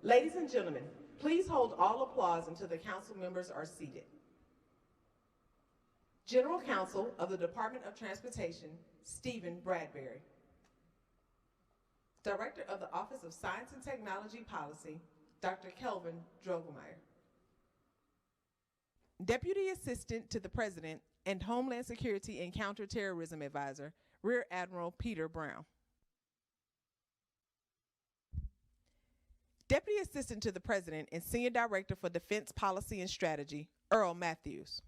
Ladies and gentlemen, please hold all applause until the council members are seated. General Counsel of the Department of Transportation, Stephen Bradbury. Director of the Office of Science and Technology Policy, Dr. Kelvin Drogemeyer. Deputy Assistant to the President and Homeland Security and Counterterrorism Advisor, Rear Admiral Peter Brown. Deputy Assistant to the President and Senior Director for Defense Policy and Strategy, Earl Matthews.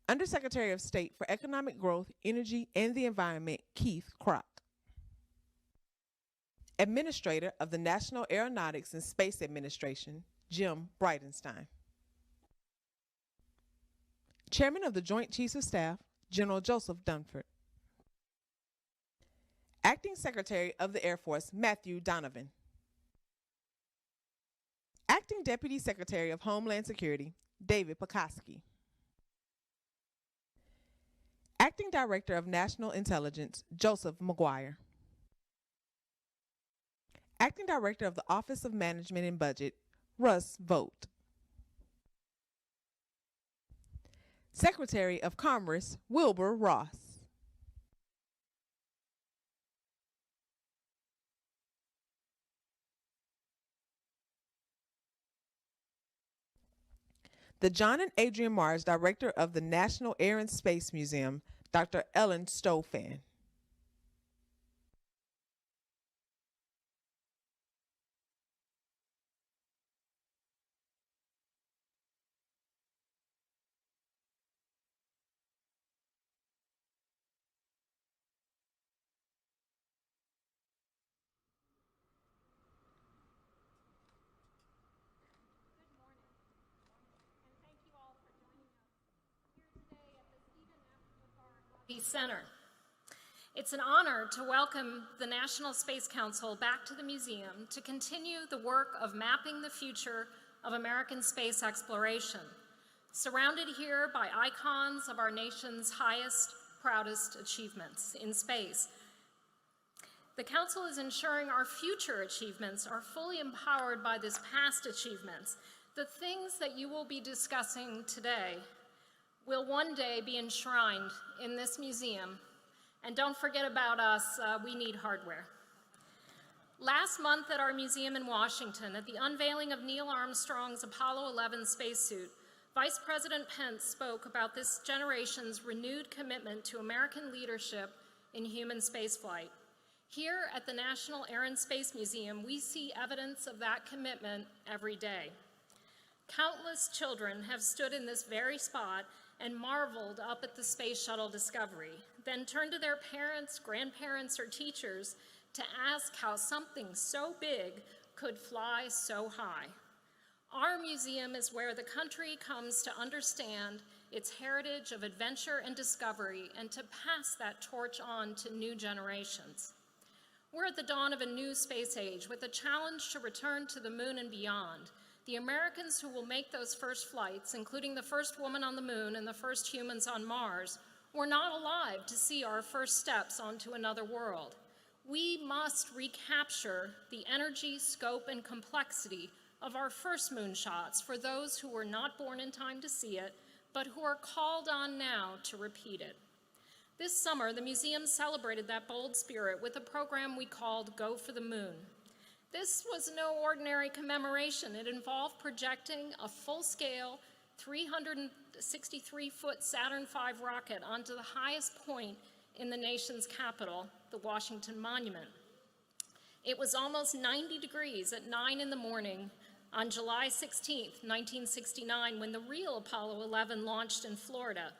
Undersecretary of State for Economic Growth, Energy, and the Environment, Keith Kroc. Administrator of the National Aeronautics and Space Administration, Jim Bridenstine. Chairman of the Joint Chiefs of Staff, General Joseph Dunford. Acting Secretary of the Air Force, Matthew Donovan. Acting Deputy Secretary of Homeland Security, David Pekoski. Acting Director of National Intelligence, Joseph McGuire. Acting Director of the Office of Management and Budget, Russ Vogt. Secretary of Commerce, Wilbur Ross. The John and Adrian Mars Director of the National Air and Space Museum, Dr. Ellen Stofan. Center. It's an honor to welcome the National Space Council back to the museum to continue the work of mapping the future of American space exploration, surrounded here by icons of our nation's highest, proudest achievements in space. The Council is ensuring our future achievements are fully empowered by this past achievements. The things that you will be discussing today will one day be enshrined in this museum. And don't forget about us, we need hardware. Last month at our museum in Washington, at the unveiling of Neil Armstrong's Apollo 11 spacesuit, Vice President Pence spoke about this generation's renewed commitment to American leadership in human spaceflight. Here at the National Air and Space Museum, we see evidence of that commitment every day. Countless children have stood in this very spot and marveled up at the Space Shuttle Discovery, then turned to their parents, grandparents, or teachers to ask how something so big could fly so high. Our museum is where the country comes to understand its heritage of adventure and discovery and to pass that torch on to new generations. We're at the dawn of a new space age with a challenge to return to the moon and beyond. The Americans who will make those first flights, including the first woman on the moon and the first humans on Mars, were not alive to see our first steps onto another world. We must recapture the energy, scope, and complexity of our first moonshots for those who were not born in time to see it, but who are called on now to repeat it. This summer, the museum celebrated that bold spirit with a program we called Go for the Moon. This was no ordinary commemoration. It involved projecting a full-scale 363-foot Saturn V rocket onto the highest point in the nation's capital, the Washington Monument. It was almost 90 degrees at 9 in the morning on July 16, 1969, when the real Apollo 11 launched in Florida.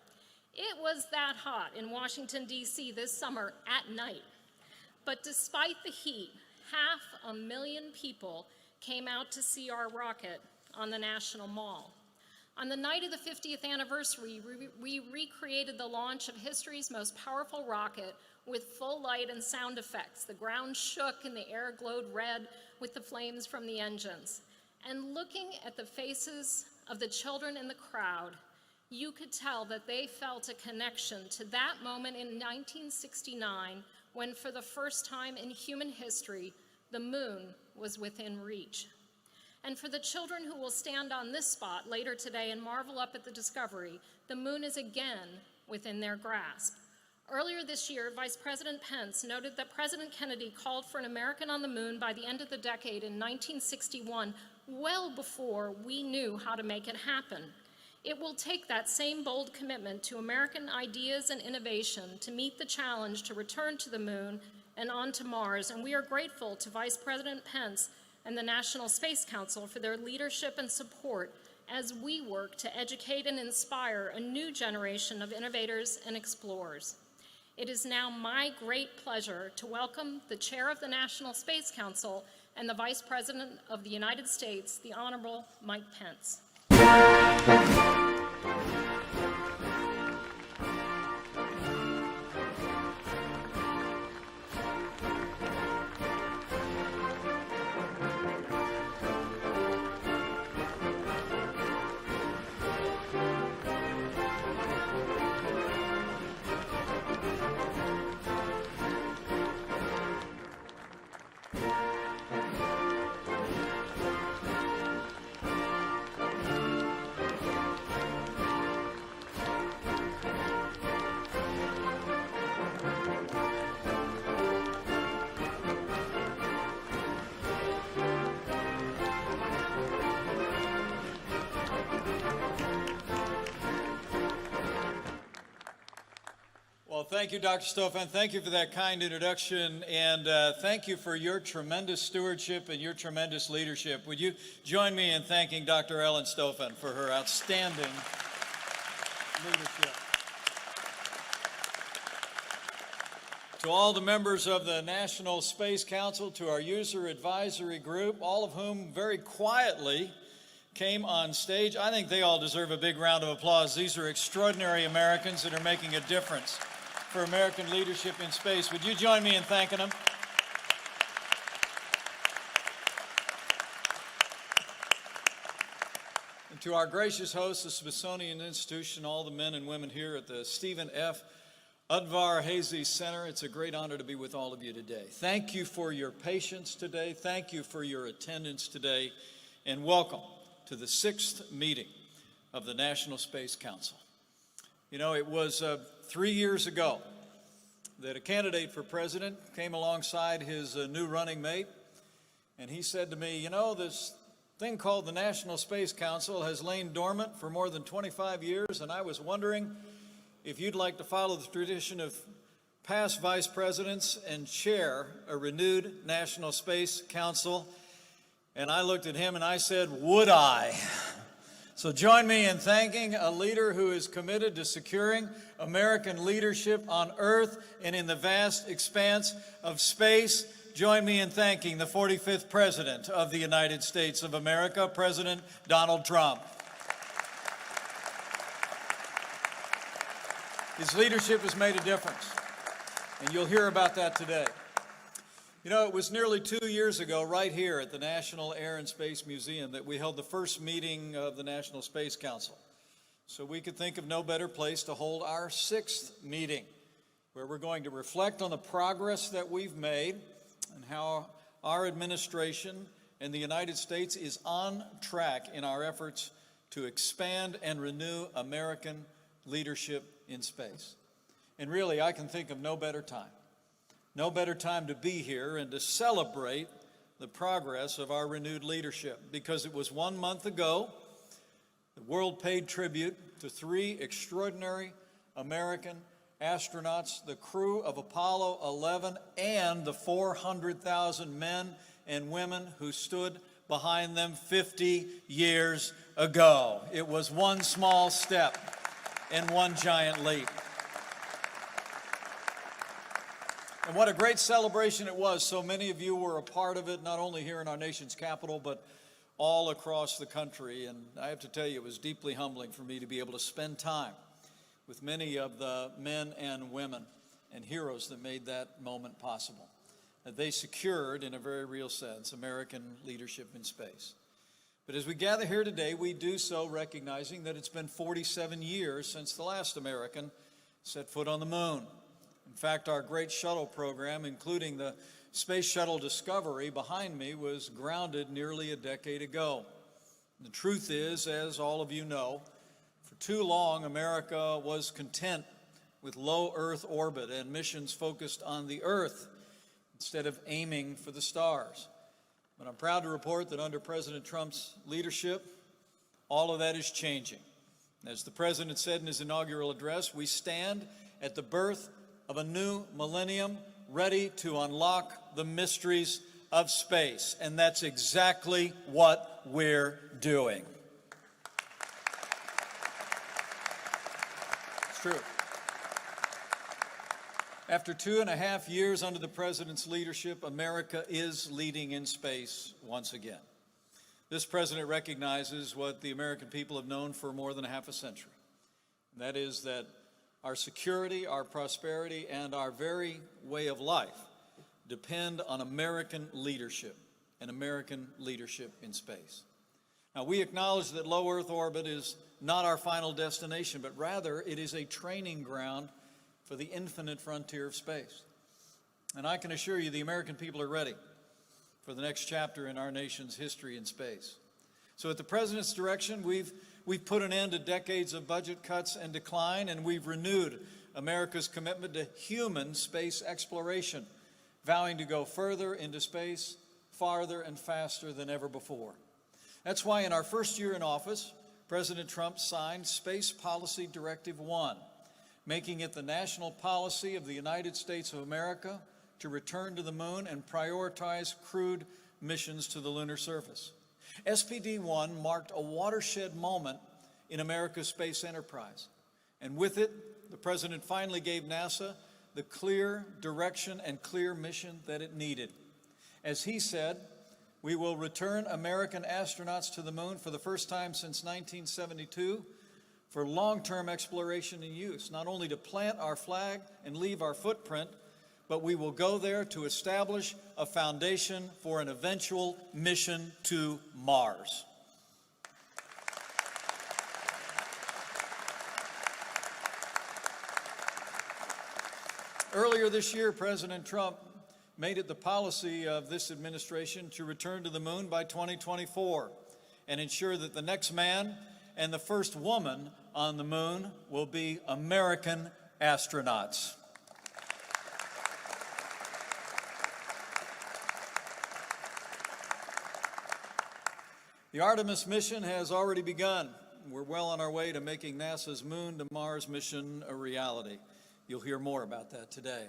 It was that hot in Washington, D.C. this summer at night. But despite the heat, 500,000 people came out to see our rocket on the National Mall. On the night of the 50th anniversary, we recreated the launch of history's most powerful rocket with full light and sound effects. The ground shook and the air glowed red with the flames from the engines. And looking at the faces of the children in the crowd, you could tell that they felt a connection to that moment in 1969 when, for the first time in human history, the moon was within reach. And for the children who will stand on this spot later today and marvel up at the discovery, the moon is again within their grasp. Earlier this year, Vice President Pence noted that President Kennedy called for an American on the moon by the end of the decade in 1961, well before we knew how to make it happen. It will take that same bold commitment to American ideas and innovation to meet the challenge to return to the moon and on to Mars, and we are grateful to Vice President Pence and the National Space Council for their leadership and support as we work to educate and inspire a new generation of innovators and explorers. It is now my great pleasure to welcome the Chair of the National Space Council and the Vice President of the United States, the Honorable Mike Pence. Well, thank you, Dr. Stofan. Thank you for that kind introduction, and thank you for your tremendous stewardship and your tremendous leadership. Would you join me in thanking Dr. Ellen Stofan for her outstanding leadership? To all the members of the National Space Council, to our user advisory group, all of whom very quietly came on stage, I think they all deserve a big round of applause. These are extraordinary Americans that are making a difference for American leadership in space. Would you join me in thanking them? And to our gracious hosts, the Smithsonian Institution, all the men and women here at the Stephen F. Udvar-Hazy Center, it's a great honor to be with all of you today. Thank you for your patience today. Thank you for your attendance today. And welcome to the 6th meeting of the National Space Council. You know, it was 3 years ago that a candidate for president came alongside his new running mate, and he said to me, you know, this thing called the National Space Council has lain dormant for more than 25 years, and I was wondering if you'd like to follow the tradition of past vice presidents and chair a renewed National Space Council. And I looked at him and I said, would I? So join me in thanking a leader who is committed to securing American leadership on Earth and in the vast expanse of space. Join me in thanking the 45th President of the United States of America, President Donald Trump. His leadership has made a difference, and you'll hear about that today. You know, it was nearly 2 years ago, right here at the National Air and Space Museum, that we held the first meeting of the National Space Council. So we could think of no better place to hold our 6th meeting, where we're going to reflect on the progress that we've made and how our administration and the United States is on track in our efforts to expand and renew American leadership in space. And really, I can think of no better time to be here and to celebrate the progress of our renewed leadership, because it was 1 month ago the world paid tribute to 3 extraordinary American astronauts, the crew of Apollo 11, and the 400,000 men and women who stood behind them 50 years ago. It was one small step and one giant leap. And what a great celebration it was. So many of you were a part of it, not only here in our nation's capital, but all across the country. And I have to tell you, it was deeply humbling for me to be able to spend time with many of the men and women and heroes that made that moment possible. That they secured, in a very real sense, American leadership in space. But as we gather here today, we do so recognizing that it's been 47 years since the last American set foot on the moon. In fact, our great shuttle program, including the Space Shuttle Discovery behind me, was grounded nearly a decade ago. The truth is, as all of you know, for too long America was content with low Earth orbit and missions focused on the Earth instead of aiming for the stars. But I'm proud to report that under President Trump's leadership, all of that is changing. As the President said in his inaugural address, we stand at the birth of a new millennium, ready to unlock the mysteries of space. And that's exactly what we're doing. It's true. After 2.5 years under the President's leadership, America is leading in space once again. This President recognizes what the American people have known for more than half a century. And that is that our security, our prosperity, and our very way of life depend on American leadership and American leadership in space. Now, we acknowledge that low Earth orbit is not our final destination, but rather it is a training ground for the infinite frontier of space. And I can assure you the American people are ready for the next chapter in our nation's history in space. So at the President's direction, we've put an end to decades of budget cuts and decline, and we've renewed America's commitment to human space exploration, vowing to go further into space, farther and faster than ever before. That's why in our first year in office, President Trump signed Space Policy Directive 1, making it the national policy of the United States of America to return to the moon and prioritize crewed missions to the lunar surface. SPD-1 marked a watershed moment in America's space enterprise. And with it, the President finally gave NASA the clear direction and clear mission that it needed. As he said, we will return American astronauts to the moon for the first time since 1972 for long-term exploration and use, not only to plant our flag and leave our footprint, but we will go there to establish a foundation for an eventual mission to Mars. Earlier this year, President Trump made it the policy of this administration to return to the moon by 2024 and ensure that the next man and the first woman on the moon will be American astronauts. The Artemis mission has already begun. We're well on our way to making NASA's Moon to Mars mission a reality. You'll hear more about that today.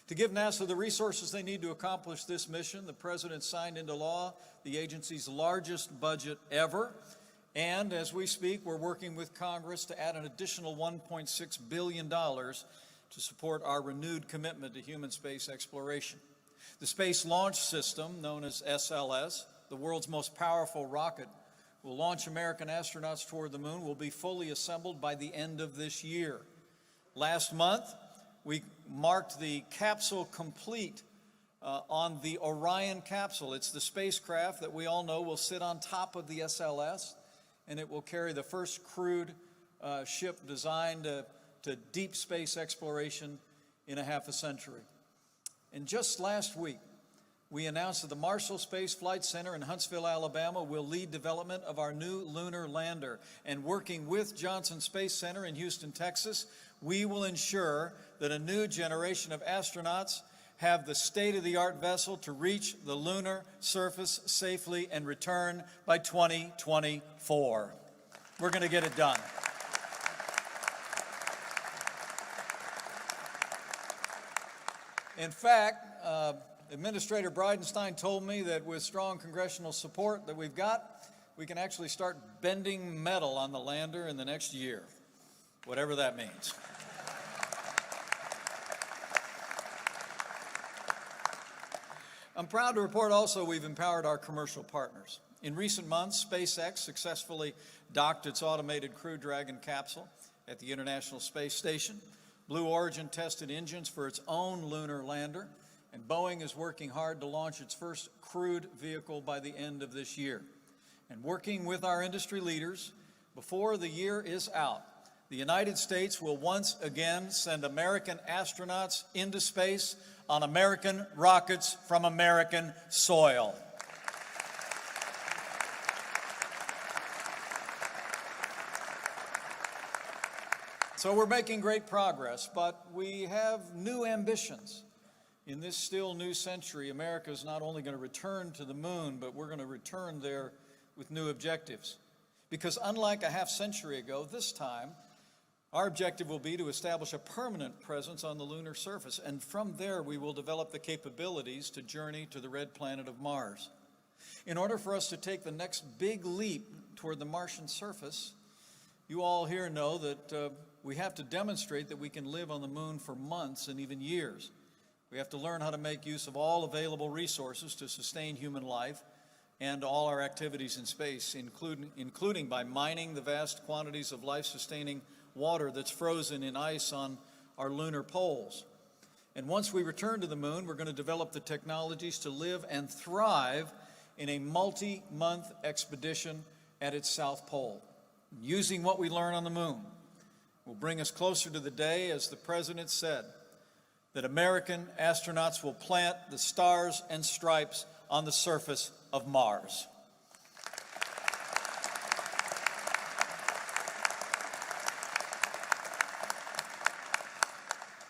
To give NASA the resources they need to accomplish this mission, the President signed into law the agency's largest budget ever. And as we speak, we're working with Congress to add an additional $1.6 billion to support our renewed commitment to human space exploration. The Space Launch System, known as SLS, the world's most powerful rocket, will launch American astronauts toward the moon, will be fully assembled by the end of this year. Last month, we marked the capsule complete on the Orion capsule. It's the spacecraft that we all know will sit on top of the SLS, and it will carry the first crewed ship designed to deep space exploration in a half a century. And just last week, we announced that the Marshall Space Flight Center in Huntsville, Alabama, will lead development of our new lunar lander. And working with Johnson Space Center in Houston, Texas, we will ensure that a new generation of astronauts have the state-of-the-art vessel to reach the lunar surface safely and return by 2024. We're going to get it done. In fact, Administrator Bridenstine told me that with strong congressional support that we've got, we can actually start bending metal on the lander in the next year, whatever that means. I'm proud to report also we've empowered our commercial partners. In recent months, SpaceX successfully docked its automated Crew Dragon capsule at the International Space Station. Blue Origin tested engines for its own lunar lander, and Boeing is working hard to launch its first crewed vehicle by the end of this year. And working with our industry leaders, before the year is out, the United States will once again send American astronauts into space on American rockets from American soil. So we're making great progress, but we have new ambitions. In this still new century, America is not only going to return to the moon, but we're going to return there with new objectives. Because unlike a half century ago, this time, our objective will be to establish a permanent presence on the lunar surface, and from there we will develop the capabilities to journey to the red planet of Mars. In order for us to take the next big leap toward the Martian surface, you all here know that we have to demonstrate that we can live on the moon for months and even years. We have to learn how to make use of all available resources to sustain human life and all our activities in space, including by mining the vast quantities of life-sustaining water that's frozen in ice on our lunar poles. And once we return to the moon, we're going to develop the technologies to live and thrive in a multi-month expedition at its south pole. Using what we learn on the moon will bring us closer to the day, as the President said, that American astronauts will plant the stars and stripes on the surface of Mars.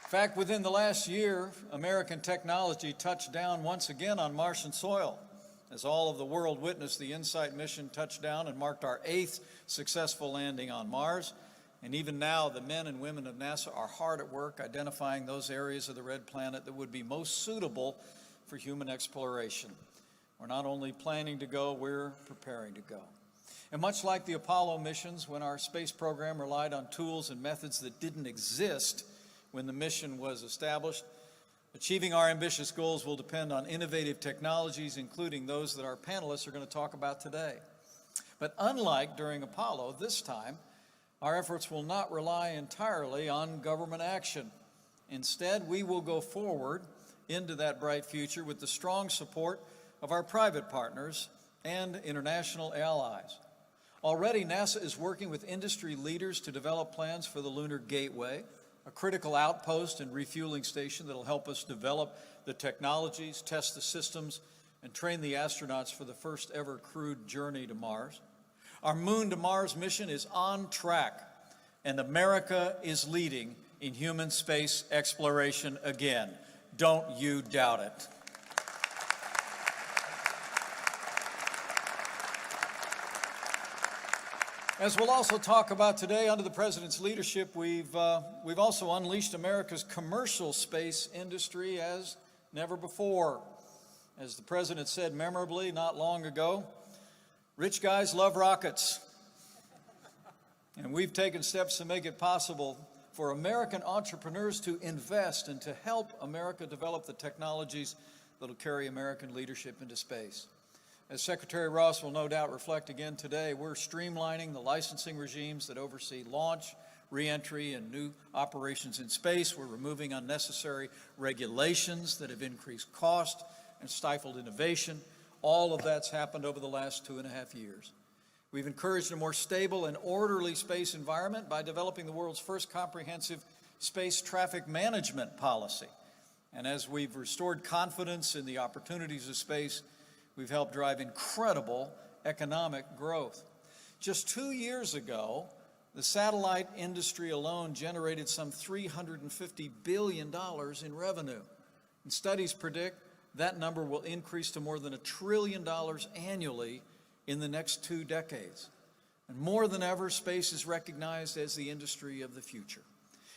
In fact, within the last year, American technology touched down once again on Martian soil, as all of the world witnessed the InSight mission touch down and marked our 8th successful landing on Mars. And even now, the men and women of NASA are hard at work identifying those areas of the red planet that would be most suitable for human exploration. We're not only planning to go, we're preparing to go. And much like the Apollo missions, when our space program relied on tools and methods that didn't exist when the mission was established, achieving our ambitious goals will depend on innovative technologies, including those that our panelists are going to talk about today. But unlike during Apollo, this time, our efforts will not rely entirely on government action. Instead, we will go forward into that bright future with the strong support of our private partners and international allies. Already, NASA is working with industry leaders to develop plans for the Lunar Gateway, a critical outpost and refueling station that will help us develop the technologies, test the systems, and train the astronauts for the first ever crewed journey to Mars. Our Moon to Mars mission is on track, and America is leading in human space exploration again. Don't you doubt it. As we'll also talk about today, under the President's leadership, we've also unleashed America's commercial space industry as never before. As the President said memorably not long ago, rich guys love rockets. And we've taken steps to make it possible for American entrepreneurs to invest and to help America develop the technologies that will carry American leadership into space. As Secretary Ross will no doubt reflect again today, we're streamlining the licensing regimes that oversee launch, re-entry, and new operations in space. We're removing unnecessary regulations that have increased cost and stifled innovation. All of that's happened over the last 2.5 years. We've encouraged a more stable and orderly space environment by developing the world's first comprehensive space traffic management policy. And as we've restored confidence in the opportunities of space, we've helped drive incredible economic growth. Just 2 years ago, the satellite industry alone generated some $350 billion in revenue. And studies predict that number will increase to more than $1 trillion annually in the next 2 decades. And more than ever, space is recognized as the industry of the future.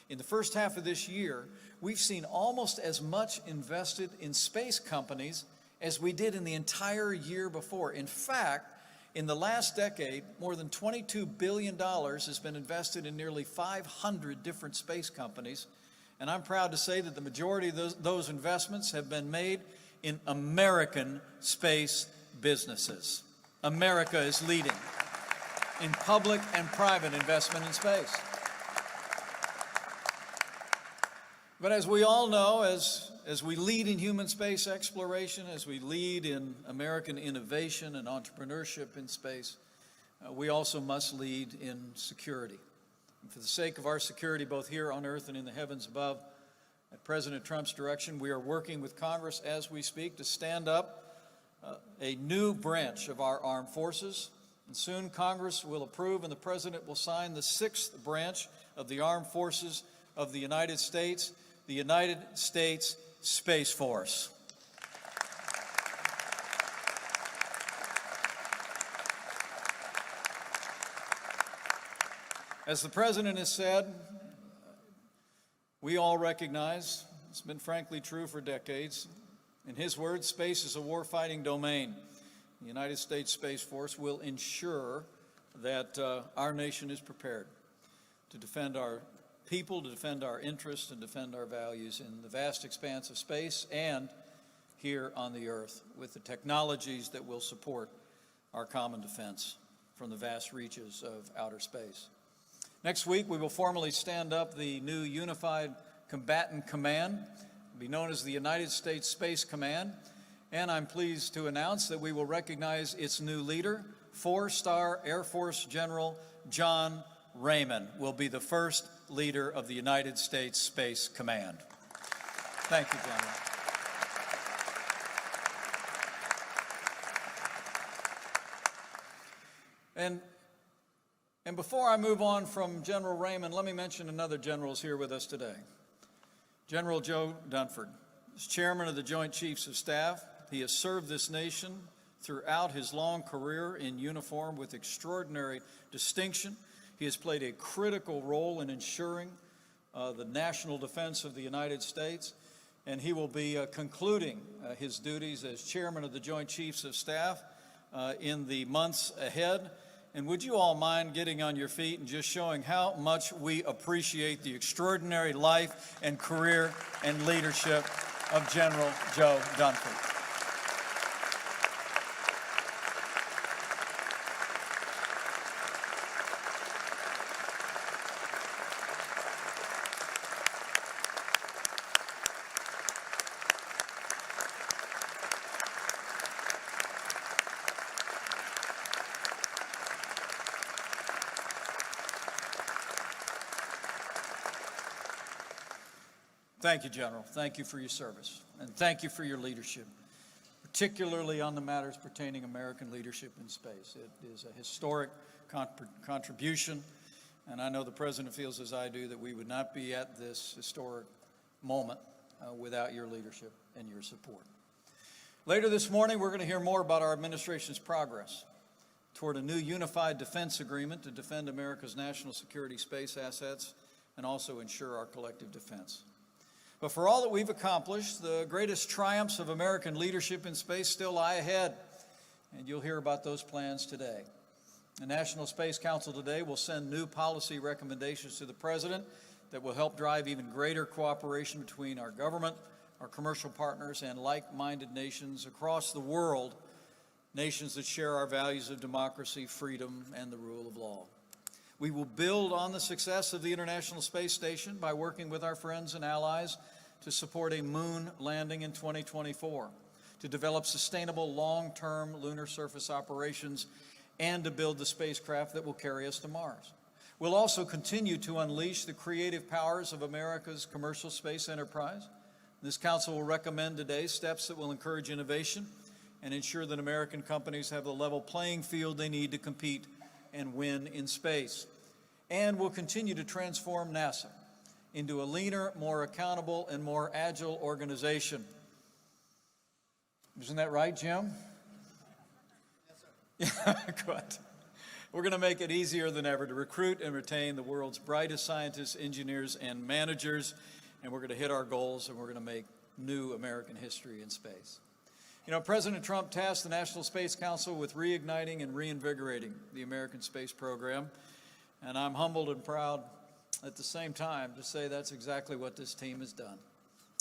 In the first half of this year, we've seen almost as much invested in space companies as we did in the entire year before. In fact, in the last decade, more than $22 billion has been invested in nearly 500 different space companies. And I'm proud to say that the majority of those investments have been made in American space businesses. America is leading in public and private investment in space. But as we all know, as we lead in human space exploration, as we lead in American innovation and entrepreneurship in space, we also must lead in security. And for the sake of our security, both here on earth and in the heavens above, at President Trump's direction, we are working with Congress as we speak to stand up a new branch of our armed forces. And soon Congress will approve and the President will sign the 6th branch of the Armed Forces of the United States Space Force. As the President has said, we all recognize, it's been frankly true for decades, in his words, space is a warfighting domain. The United States Space Force will ensure that our nation is prepared to defend our people, to defend our interests, and defend our values in the vast expanse of space and here on the earth with the technologies that will support our common defense from the vast reaches of outer space. Next week, we will formally stand up the new Unified Combatant Command. It will be known as the United States Space Command, and I'm pleased to announce that we will recognize its new leader. 4-star Air Force General John Raymond will be the first leader of the United States Space Command. Thank you, General. And before I move on from General Raymond, let me mention another general is here with us today. General Joe Dunford is Chairman of the Joint Chiefs of Staff. He has served this nation throughout his long career in uniform with extraordinary distinction. He has played a critical role in ensuring the national defense of the United States, and he will be concluding his duties as Chairman of the Joint Chiefs of Staff in the months ahead. And would you all mind getting on your feet and just showing how much we appreciate the extraordinary life and career and leadership of General Joe Dunford. Thank you, General. Thank you for your service, and thank you for your leadership, particularly on the matters pertaining American leadership in space. It is a historic contribution, and I know the President feels as I do that we would not be at this historic moment without your leadership and your support. Later this morning, we're going to hear more about our administration's progress toward a new unified defense agreement to defend America's national security space assets and also ensure our collective defense. But for all that we've accomplished, the greatest triumphs of American leadership in space still lie ahead, and you'll hear about those plans today. The National Space Council today will send new policy recommendations to the President that will help drive even greater cooperation between our government, our commercial partners, and like-minded nations across the world, nations that share our values of democracy, freedom, and the rule of law. We will build on the success of the International Space Station by working with our friends and allies to support a moon landing in 2024, to develop sustainable long-term lunar surface operations, and to build the spacecraft that will carry us to Mars. We'll also continue to unleash the creative powers of America's commercial space enterprise. This council will recommend today steps that will encourage innovation and ensure that American companies have the level playing field they need to compete and win in space. And we'll continue to transform NASA into a leaner, more accountable, and more agile organization. Isn't that right, Jim? Yes, sir. Yeah, good. We're going to make it easier than ever to recruit and retain the world's brightest scientists, engineers, and managers, and we're going to hit our goals, and we're going to make new American history in space. You know, President Trump tasked the National Space Council with reigniting and reinvigorating the American space program, and I'm humbled and proud at the same time to say that's exactly what this team has done.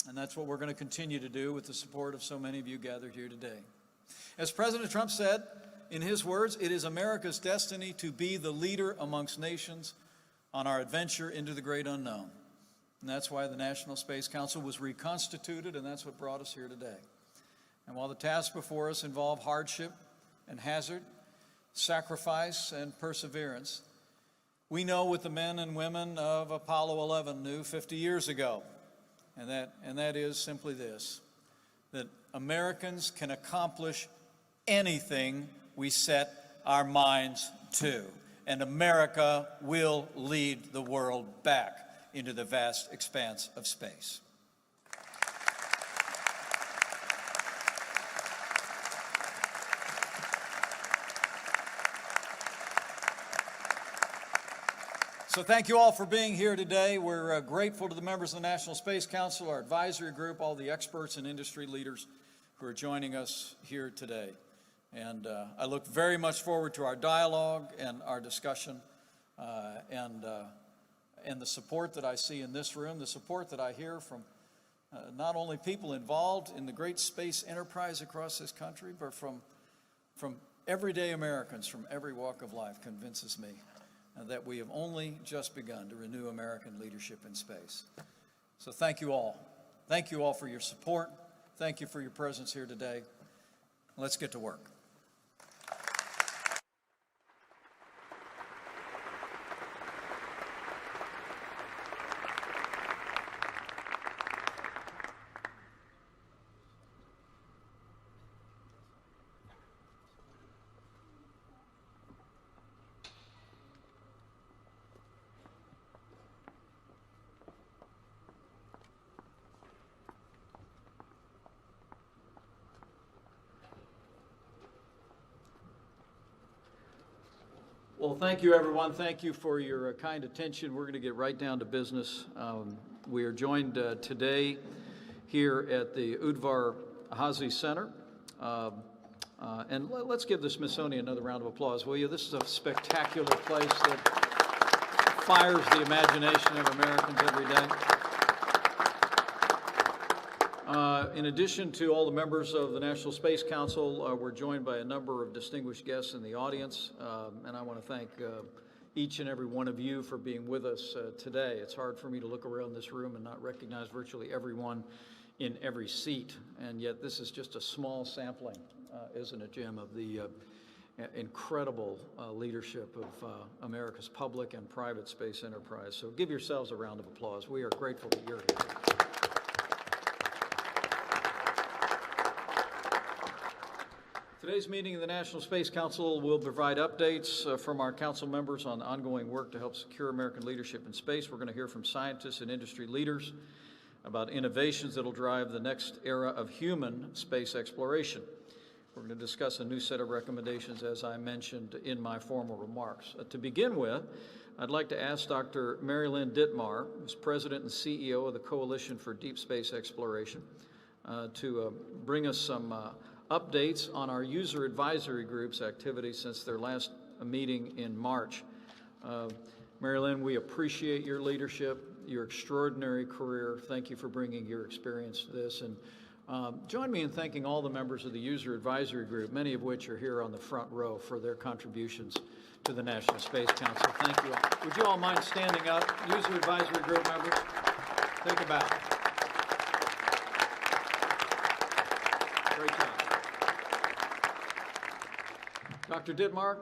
And that's what we're going to continue to do with the support of so many of you gathered here today. As President Trump said, in his words, it is America's destiny to be the leader amongst nations on our adventure into the great unknown. And that's why the National Space Council was reconstituted, and that's what brought us here today. And while the tasks before us involve hardship and hazard, sacrifice and perseverance, We know what the men and women of Apollo 11 knew 50 years ago, and that is simply this, that Americans can accomplish anything we set our minds to, and America will lead the world back into the vast expanse of space. So thank you all for being here today. We're grateful to the members of the National Space Council, our advisory group, all the experts and industry leaders who are joining us here today. And I look very much forward to our dialogue and our discussion and the support that I see in this room, the support that I hear from not only people involved in the great space enterprise across this country, but from everyday Americans from every walk of life convinces me that we have only just begun to renew American leadership in space. So thank you all. Thank you all for your support. Thank you for your presence here today. Let's get to work. Well, thank you, everyone. Thank you for your kind attention. We're going to get right down to business. We are joined today here at the Udvar-Hazy Center. And let's give the Smithsonian another round of applause, will you? This is a spectacular place that fires the imagination of Americans every day. In addition to all the members of the National Space Council, we're joined by a number of distinguished guests in the audience, and I want to thank each and every one of you for being with us today. It's hard for me to look around this room and not recognize virtually everyone in every seat, and yet this is just a small sampling, isn't it, Jim, of the incredible leadership of America's public and private space enterprise. So give yourselves a round of applause. We are grateful that you're here. Today's meeting of the National Space Council will provide updates from our council members on ongoing work to help secure American leadership in space. We're going to hear from scientists and industry leaders about innovations that will drive the next era of human space exploration. We're going to discuss a new set of recommendations, as I mentioned in my formal remarks. To begin with, I'd like to ask Dr. Mary Lynn Dittmar, who's President and CEO of the Coalition for Deep Space Exploration, to bring us some updates on our user advisory group's activities since their last meeting in March. Mary Lynn, we appreciate your leadership, your extraordinary career. Thank you for bringing your experience to this. And join me in thanking all the members of the user advisory group, many of which are here on the front row, for their contributions to the National Space Council. Thank you all. Would you all mind standing up? User advisory group members, take a bow. Great job. Dr. Dittmar,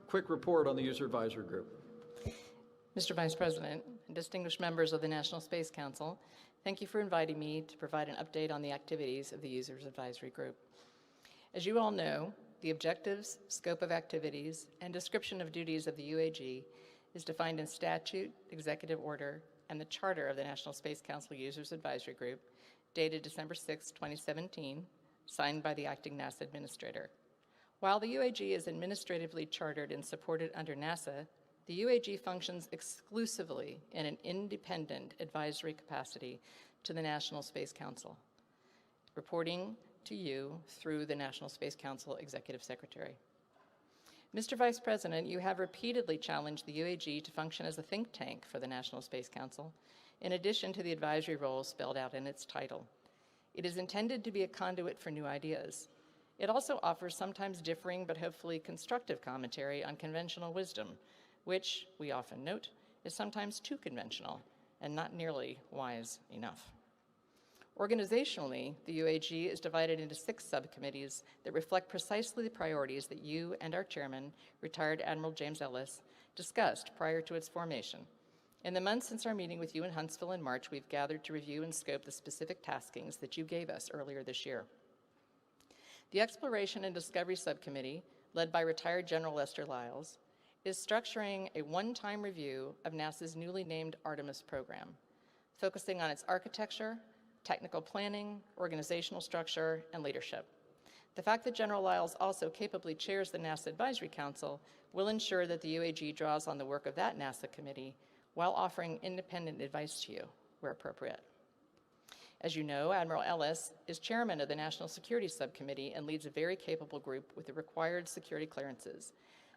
quick report on the User Advisory Group. Mr. Vice President and distinguished members of the National Space Council, thank you for inviting me to provide an update on the activities of the Users Advisory Group. As you all know, the objectives, scope of activities, and description of duties of the UAG is defined in statute, executive order, and the charter of the National Space Council Users Advisory Group, dated December 6, 2017, signed by the acting NASA administrator. While the UAG is administratively chartered and supported under NASA, the UAG functions exclusively in an independent advisory capacity to the National Space Council, reporting to you through the National Space Council Executive Secretary. Mr. Vice President, you have repeatedly challenged the UAG to function as a think tank for the National Space Council, in addition to the advisory role spelled out in its title. It is intended to be a conduit for new ideas. It also offers sometimes differing but hopefully constructive commentary on conventional wisdom, which, we often note, is sometimes too conventional and not nearly wise enough. Organizationally, the UAG is divided into 6 subcommittees that reflect precisely the priorities that you and our chairman, retired Admiral James Ellis, discussed prior to its formation. In the months since our meeting with you in Huntsville in March, we've gathered to review and scope the specific taskings that you gave us earlier this year. The Exploration and Discovery Subcommittee, led by retired General Lester Lyles, is structuring a one-time review of NASA's newly named Artemis program, focusing on its architecture, technical planning, organizational structure, and leadership. The fact that General Lyles also capably chairs the NASA Advisory Council will ensure that the UAG draws on the work of that NASA committee while offering independent advice to you where appropriate. As you know, Admiral Ellis is chairman of the National Security Subcommittee and leads a very capable group with the required security clearances.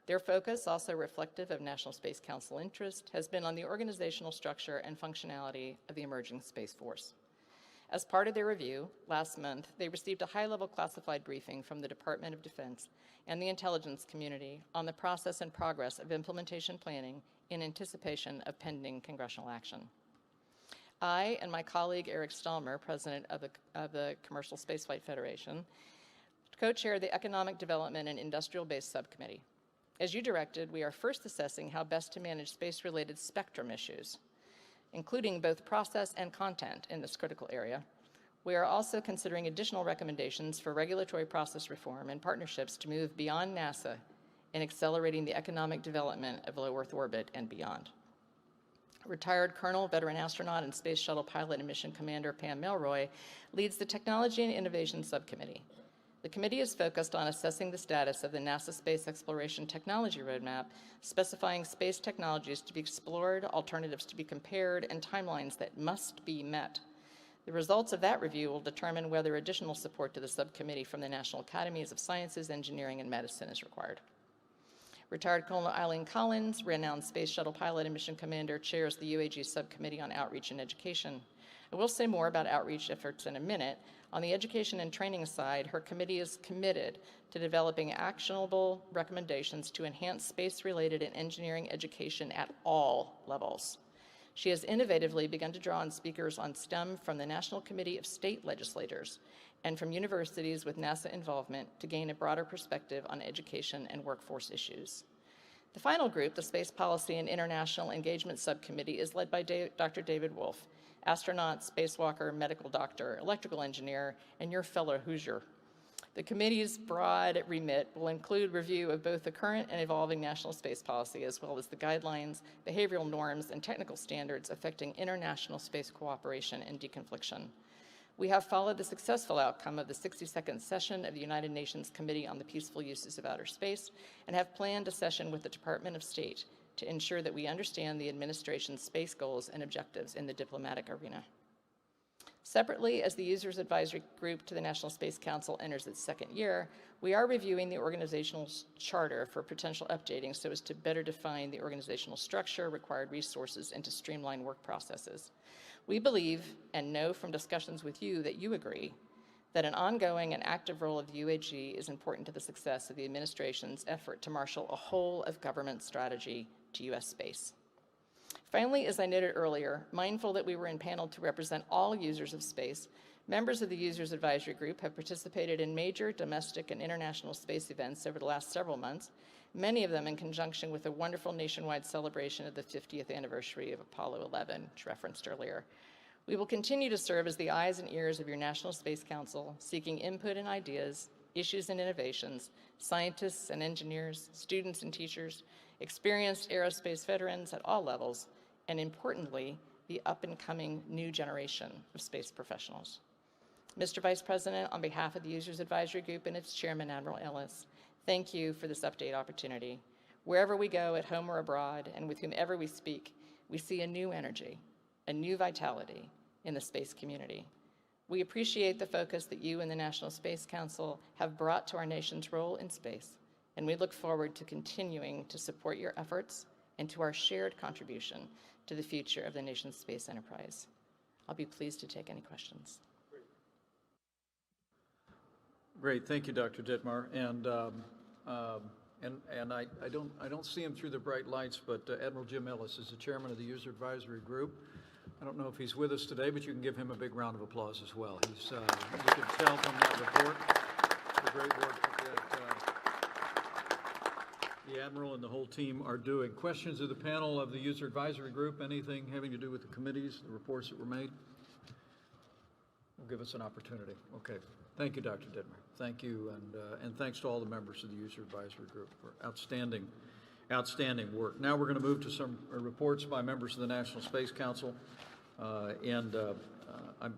Their focus, also reflective of National Space Council interest, has been on the organizational structure and functionality of the emerging Space Force. As part of their review, last month, they received a high-level classified briefing from the Department of Defense and the intelligence community on the process and progress of implementation planning in anticipation of pending congressional action. I and my colleague Eric Stallmer, president of the Commercial Spaceflight Federation, co-chair the Economic Development and Industrial Base Subcommittee. As you directed, we are first assessing how best to manage space-related spectrum issues, including both process and content in this critical area. We are also considering additional recommendations for regulatory process reform and partnerships to move beyond NASA in accelerating the economic development of low Earth orbit and beyond. Retired Colonel, veteran astronaut, and Space Shuttle pilot and mission commander Pam Melroy leads the Technology and Innovation Subcommittee. The committee is focused on assessing the status of the NASA Space Exploration Technology Roadmap, specifying space technologies to be explored, alternatives to be compared, and timelines that must be met. The results of that review will determine whether additional support to the subcommittee from the National Academies of Sciences, Engineering, and Medicine is required. Retired Colonel Eileen Collins, renowned Space Shuttle pilot and mission commander, chairs the UAG Subcommittee on Outreach and Education. I will say more about outreach efforts in a minute. On the education and training side, her committee is committed to developing actionable recommendations to enhance space-related and engineering education at all levels. She has innovatively begun to draw on speakers on STEM from the National Committee of State Legislators and from universities with NASA involvement to gain a broader perspective on education and workforce issues. The final group, the Space Policy and International Engagement Subcommittee, is led by Dr. David Wolf, astronaut, spacewalker, medical doctor, electrical engineer, and your fellow Hoosier. The committee's broad remit will include review of both the current and evolving national space policy, as well as the guidelines, behavioral norms, and technical standards affecting international space cooperation and deconfliction. We have followed the successful outcome of the 62nd session of the United Nations Committee on the Peaceful Uses of Outer Space and have planned a session with the Department of State to ensure that we understand the administration's space goals and objectives in the diplomatic arena. Separately, as the Users Advisory Group to the National Space Council enters its second year, we are reviewing the organizational charter for potential updating so as to better define the organizational structure, required resources, and to streamline work processes. We believe and know from discussions with you that you agree that an ongoing and active role of the UAG is important to the success of the administration's effort to marshal a whole-of-government strategy to U.S. space. Finally, as I noted earlier, mindful that we were impaneled to represent all users of space, members of the Users Advisory Group have participated in major domestic and international space events over the last several months, many of them in conjunction with a wonderful nationwide celebration of the 50th anniversary of Apollo 11, which referenced earlier. We will continue to serve as the eyes and ears of your National Space Council, seeking input and ideas, issues and innovations, scientists and engineers, students and teachers, experienced aerospace veterans at all levels, and importantly, the up-and-coming new generation of space professionals. Mr. Vice President, on behalf of the Users Advisory Group and its chairman, Admiral Ellis, thank you for this update opportunity. Wherever we go, at home or abroad, and with whomever we speak, we see a new energy, a new vitality in the space community. We appreciate the focus that you and the National Space Council have brought to our nation's role in space, and we look forward to continuing to support your efforts and to our shared contribution to the future of the nation's space enterprise. I'll be pleased to take any questions. Great, thank you, Dr. Dittmar. And I don't see him through the bright lights, but Admiral Jim Ellis is the chairman of the User Advisory Group. I don't know if he's with us today, but you can give him a big round of applause as well. He's, you can tell from that report the great work that he Admiral and the whole team are doing. Questions of the panel of the User Advisory Group? Anything having to do with the committees, the reports that were made? Will give us an opportunity. Okay. Thank you, Dr. Dittmer. Thank you, and thanks to all the members of the User Advisory Group for outstanding work. Now we're going to move to some reports by members of the National Space Council, I'm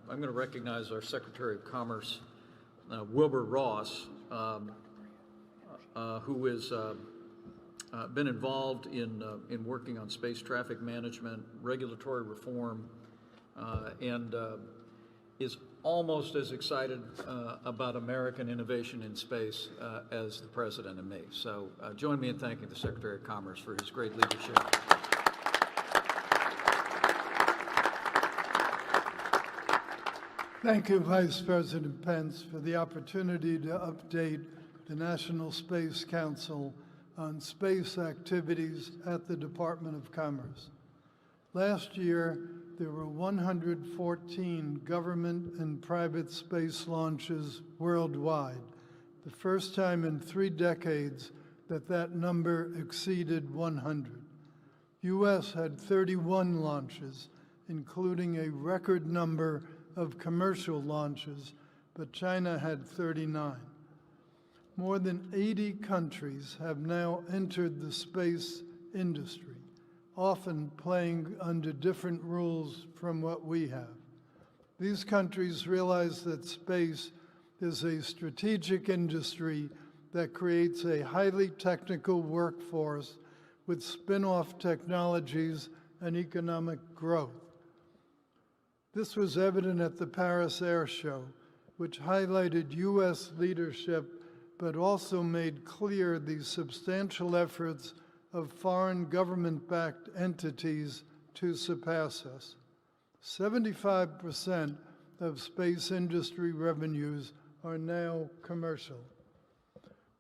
going to recognize our Secretary of Commerce, Wilbur Ross, who has been involved in working on space traffic management, regulatory reform, and is almost as excited about American innovation in space as the President and me. So join me in thanking the Secretary of Commerce for his great leadership. Thank you, Vice President Pence, for the opportunity to update the National Space Council on space activities at the Department of Commerce. Last year, there were 114 government and private space launches worldwide, the first time in 3 decades that number exceeded 100. U.S. had 31 launches, including a record number of commercial launches, but China had 39. More than 80 countries have now entered the space industry, often playing under different rules from what we have. These countries realize that space is a strategic industry that creates a highly technical workforce with spin-off technologies and economic growth. This was evident at the Paris Air Show, which highlighted U.S. leadership, but also made clear the substantial efforts of foreign government-backed entities to surpass us. 75% of space industry revenues are now commercial.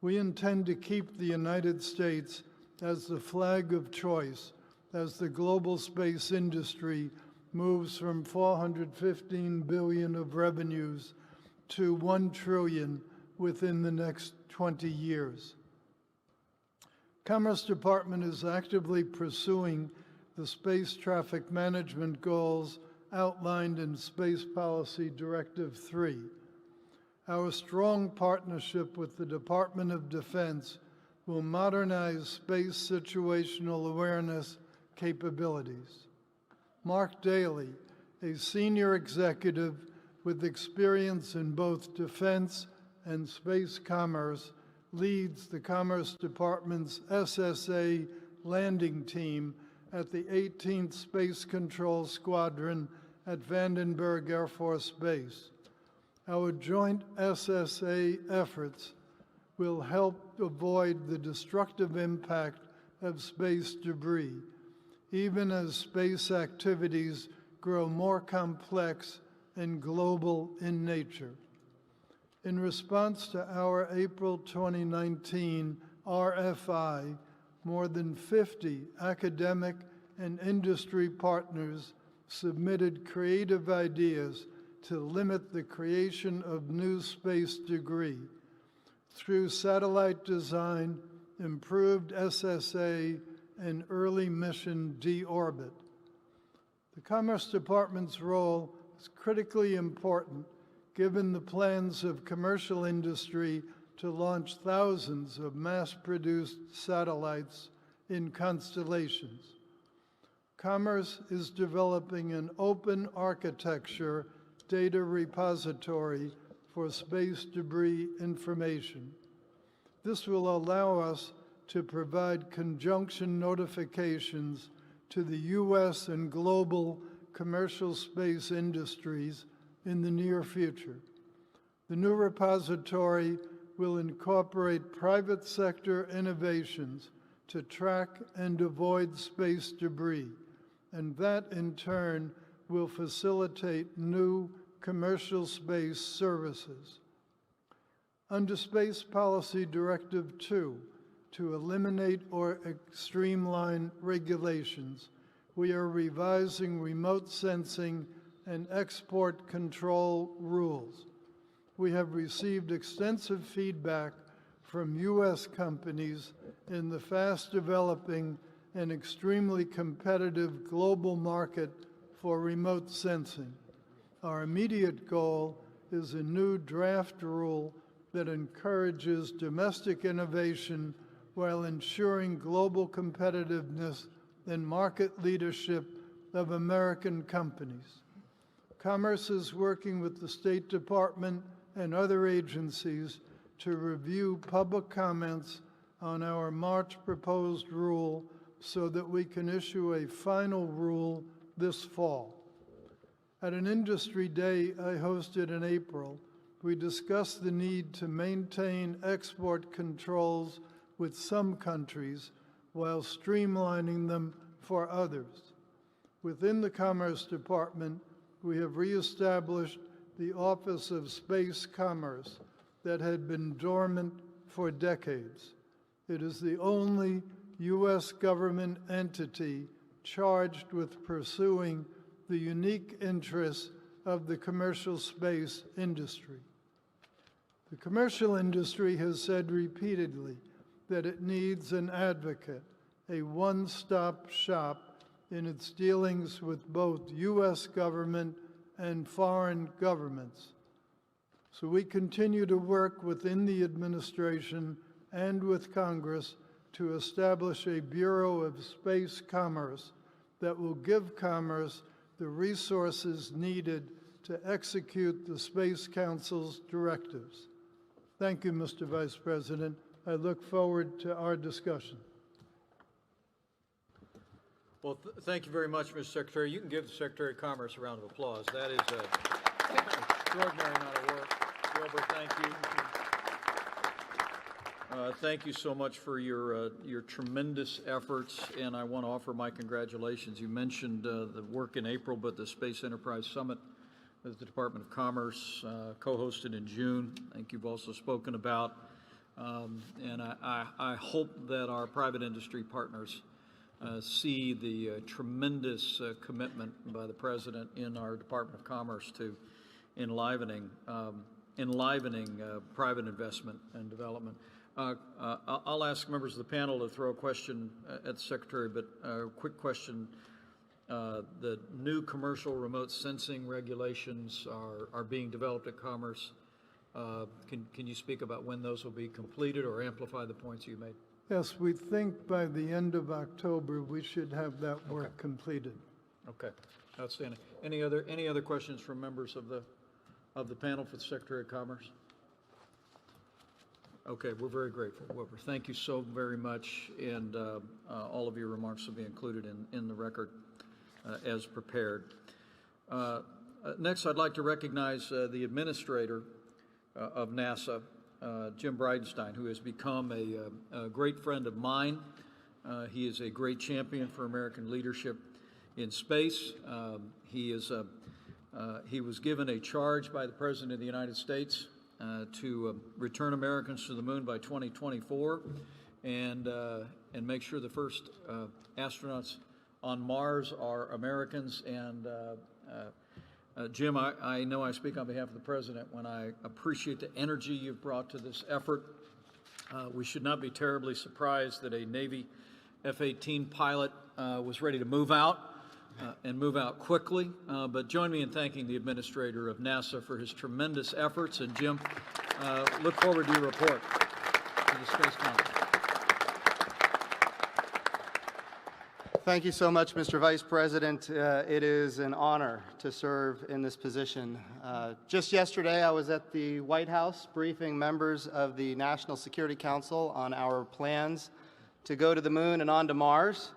We intend to keep the United States as the flag of choice as the global space industry moves from $415 billion of revenues to $1 trillion within the next 20 years. Commerce Department is actively pursuing the space traffic management goals outlined in Space Policy Directive 3. Our strong partnership with the Department of Defense will modernize space situational awareness capabilities. Mark Daly, a senior executive with experience in both defense and space commerce, leads the Commerce Department's SSA landing team at the 18th Space Control Squadron at Vandenberg Air Force Base. Our joint SSA efforts will help avoid the destructive impact of space debris, even as space activities grow more complex and global in nature. In response to our April 2019 RFI, more than 50 academic and industry partners submitted creative ideas to limit the creation of new space debris through satellite design, improved SSA, and early mission deorbit. The Commerce Department's role is critically important given the plans of commercial industry to launch thousands of mass-produced satellites in constellations. Commerce is developing an open architecture data repository for space debris information. This will allow us to provide conjunction notifications to the U.S. and global commercial space industries in the near future. The new repository will incorporate private sector innovations to track and avoid space debris, and that in turn will facilitate new commercial space services. Under Space Policy Directive 2, to eliminate or streamline regulations, we are revising remote sensing and export control rules. We have received extensive feedback from U.S. companies in the fast-developing and extremely competitive global market for remote sensing. Our immediate goal is a new draft rule that encourages domestic innovation while ensuring global competitiveness and market leadership of American companies. Commerce is working with the State Department and other agencies to review public comments on our March proposed rule so that we can issue a final rule this fall. At an industry day I hosted in April, we discussed the need to maintain export controls with some countries while streamlining them for others. Within the Commerce Department, we have reestablished the Office of Space Commerce that had been dormant for decades. It is the only U.S. government entity charged with pursuing the unique interests of the commercial space industry. The commercial industry has said repeatedly that it needs an advocate, a one-stop shop in its dealings with both U.S. government and foreign governments. So we continue to work within the administration and with Congress to establish a Bureau of Space Commerce that will give commerce the resources needed to execute the Space Council's directives. Thank you, Mr. Vice President. I look forward to our discussion. Well, thank you very much, Mr. Secretary. You can give the Secretary of Commerce a round of applause. That is an extraordinary amount of work. Wilbur, thank you. Thank you so much for your tremendous efforts, and I want to offer my congratulations. You mentioned the work in April, but the Space Enterprise Summit that the Department of Commerce co-hosted in June, I think you've also spoken about, and I hope that our private industry partners see the tremendous commitment by the President in our Department of Commerce to enlivening private investment and development. I'll ask members of the panel to throw a question at the Secretary, but a quick question. The new commercial remote sensing regulations are being developed at Commerce. Can you speak about when those will be completed or amplify the points you made? Yes, we think by the end of October we should have that work completed. Okay, outstanding. Any other questions from members of the panel for the Secretary of Commerce? Okay, we're very grateful, Wilbur. Thank you so very much, and all of your remarks will be included in the record as prepared. Next, I'd like to recognize the administrator of NASA, Jim Bridenstine, who has become a great friend of mine. He is a great champion for American leadership in space. He was given a charge by the President of the United States to return Americans to the moon by 2024 and make sure the first astronauts on Mars are Americans. And Jim, I know I speak on behalf of the President when I appreciate the energy you've brought to this effort. We should not be terribly surprised that a Navy F-18 pilot was ready to move out and move out quickly. But join me in thanking the administrator of NASA for his tremendous efforts. And Jim, look forward to your report to the Space Council. Thank you so much, Mr. Vice President. It is an honor to serve in this position. Just yesterday, I was at the White House briefing members of the National Security Council on our plans to go to the moon and on to Mars.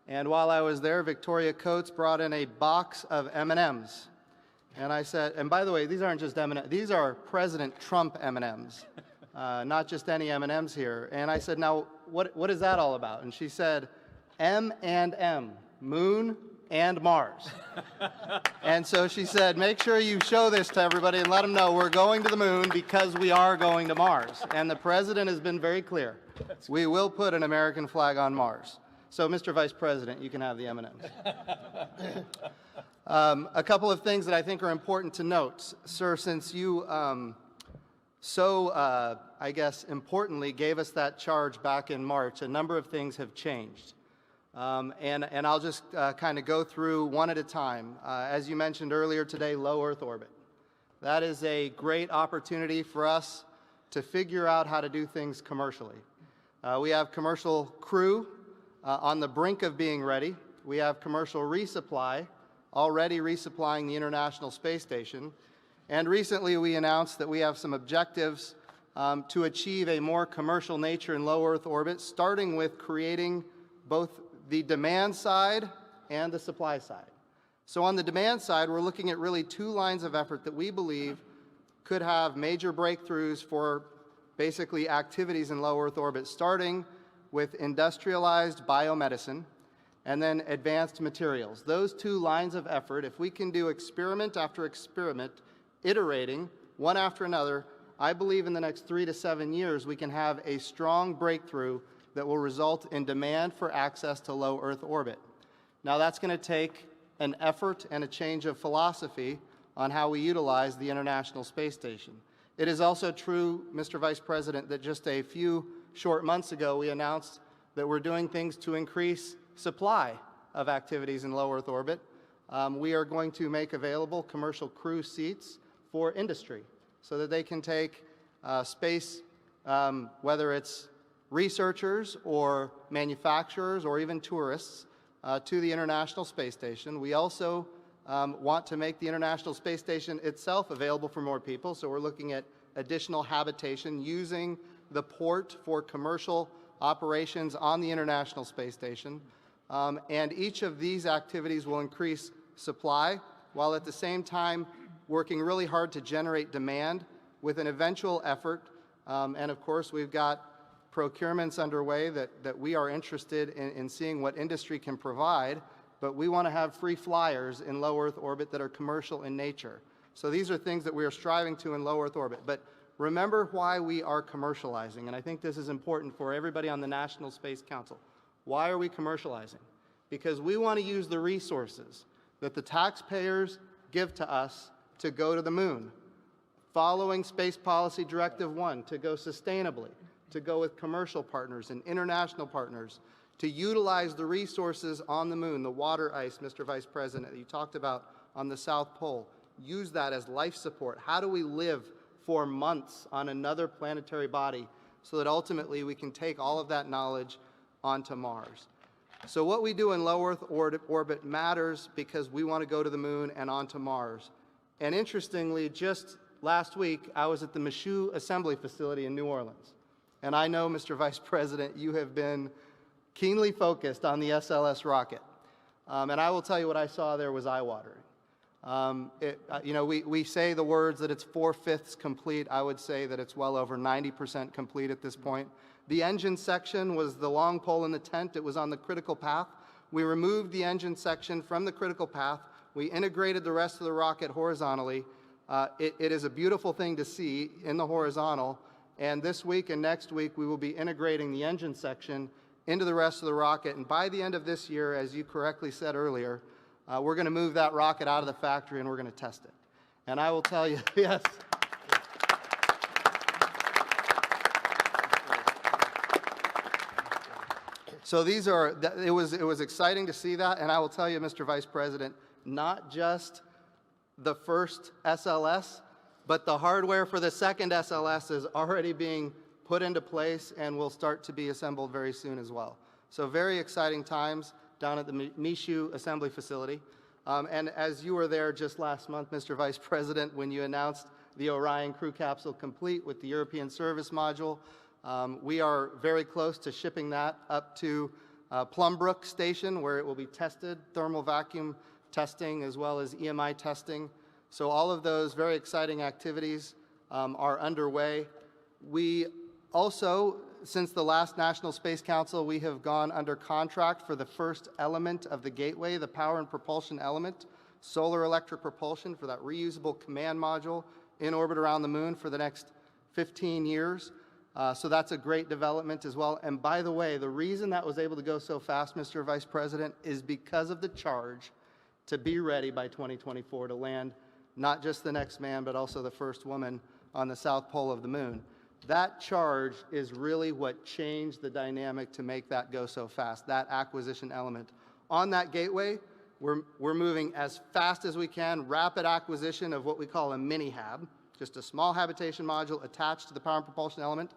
And while I was there, Victoria Coates brought in a box of M&Ms. And I said, and by the way, these aren't just M&Ms, these are President Trump M&Ms, not just any M&Ms here. And I said, now, what is that all about? And she said, M&M, Moon and Mars. And so she said, make sure you show this to everybody and let them know we're going to the moon because we are going to Mars. And the President has been very clear. We will put an American flag on Mars. So, Mr. Vice President, you can have the M&Ms. A couple of things that I think are important to note. Sir, since you I guess, importantly, gave us that charge back in March, a number of things have changed. And I'll just kind of go through one at a time. As you mentioned earlier today, low Earth orbit. That is a great opportunity for us to figure out how to do things commercially. We have commercial crew on the brink of being ready. We have commercial resupply, already resupplying the International Space Station. And recently we announced that we have some objectives to achieve a more commercial nature in low Earth orbit, starting with creating both the demand side and the supply side. So on the demand side, we're looking at really two lines of effort that we believe could have major breakthroughs for basically activities in low Earth orbit, starting with industrialized biomedicine and then advanced materials. Those two lines of effort, if we can do experiment after experiment, iterating one after another, I believe in the next 3 to 7 years we can have a strong breakthrough that will result in demand for access to low Earth orbit. Now that's going to take an effort and a change of philosophy on how we utilize the International Space Station. It is also true, Mr. Vice President, that just a few short months ago we announced that we're doing things to increase supply of activities in low Earth orbit. We are going to make available commercial crew seats for industry so that they can take space, whether it's researchers or manufacturers or even tourists, to the International Space Station. We also want to make the International Space Station itself available for more people, so we're looking at additional habitation using the port for commercial operations on the International Space Station. And each of these activities will increase supply, while at the same time working really hard to generate demand with an eventual effort. And of course, we've got procurements underway that we are interested in seeing what industry can provide, but we want to have free flyers in low Earth orbit that are commercial in nature. So these are things that we are striving to in low Earth orbit. But remember why we are commercializing, and I think this is important for everybody on the National Space Council. Why are we commercializing? Because we want to use the resources that the taxpayers give to us to go to the moon, following Space Policy Directive 1, to go sustainably, to go with commercial partners and international partners, to utilize the resources on the moon, the water ice, Mr. Vice President, that you talked about on the South Pole. Use that as life support. How do we live for months on another planetary body so that ultimately we can take all of that knowledge onto Mars? So what we do in low Earth orbit matters because we want to go to the moon and onto Mars. And interestingly, just last week, I was at the Michoud Assembly Facility in New Orleans. And I know, Mr. Vice President, you have been keenly focused on the SLS rocket. And I will tell you what I saw there was eye-watering. We say the words that it's 4/5 complete. I would say that it's well over 90% complete at this point. The engine section was the long pole in the tent. It was on the critical path. We removed the engine section from the critical path. We integrated the rest of the rocket horizontally. It is a beautiful thing to see in the horizontal. And this week and next week, we will be integrating the engine section into the rest of the rocket. And by the end of this year, as you correctly said earlier, we're going to move that rocket out of the factory and we're going to test it. And I will tell you, yes. So it was exciting to see that. And I will tell you, Mr. Vice President, not just the first SLS, but the hardware for the second SLS is already being put into place and will start to be assembled very soon as well. So very exciting times down at the Michoud Assembly Facility. And as you were there just last month, Mr. Vice President, when you announced the Orion crew capsule complete with the European service module, we are very close to shipping that up to Plumbrook Station, where it will be tested, thermal vacuum testing as well as EMI testing. So all of those very exciting activities are underway. We also, since the last National Space Council, we have gone under contract for the first element of the gateway, the power and propulsion element, solar electric propulsion for that reusable command module in orbit around the moon for the next 15 years. So that's a great development as well. And by the way, the reason that was able to go so fast, Mr. Vice President, is because of the charge to be ready by 2024 to land not just the next man, but also the first woman on the south pole of the moon. That charge is really what changed the dynamic to make that go so fast, that acquisition element. On that gateway, we're moving as fast as we can, rapid acquisition of what we call a mini-hab, just a small habitation module attached to the power and propulsion element.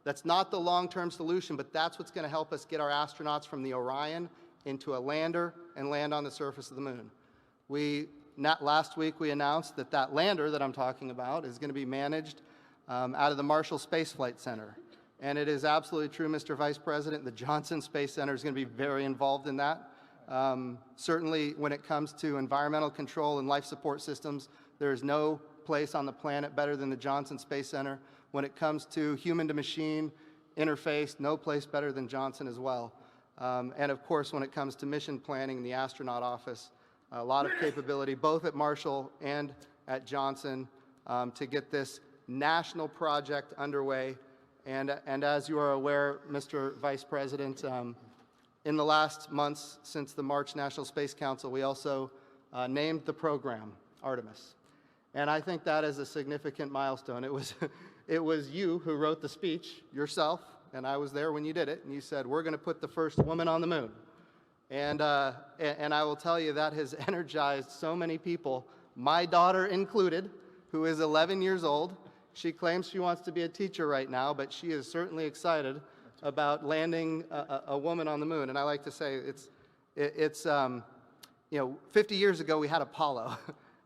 That's not the long-term solution, but that's what's going to help us get our astronauts from the Orion into a lander and land on the surface of the moon. Last week we announced that that lander that I'm talking about is going to be managed out of the Marshall Space Flight Center. And it is absolutely true, Mr. Vice President, the Johnson Space Center is going to be very involved in that. Certainly when it comes to environmental control and life support systems, there is no place on the planet better than the Johnson Space Center. When it comes to human-to-machine interface, no place better than Johnson as well. And of course, when it comes to mission planning in the astronaut office, a lot of capability both at Marshall and at Johnson to get this national project underway. And as you are aware, Mr. Vice President, in the last months since the March National Space Council, we also named the program Artemis. And I think that is a significant milestone. It was you who wrote the speech yourself, and I was there when you did it, and you said, we're going to put the first woman on the moon. And I will tell you that has energized so many people, my daughter included, who is 11 years old. She claims she wants to be a teacher right now, but she is certainly excited about landing a woman on the moon. And I like to say it's 50 years ago we had Apollo,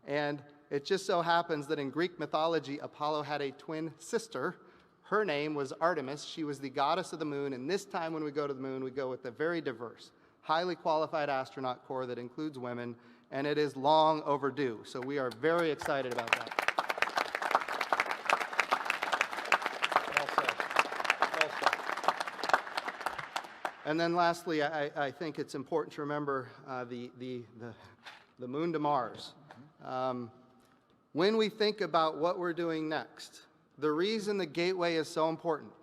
and it just so happens that in Greek mythology, Apollo had a twin sister. Her name was Artemis. She was the goddess of the moon, and this time when we go to the moon, we go with a very diverse, highly qualified astronaut corps that includes women, and it is long overdue. So we are very excited about that. And then lastly, I think it's important to remember the moon to Mars. When we think about what we're doing next, the reason the gateway is so important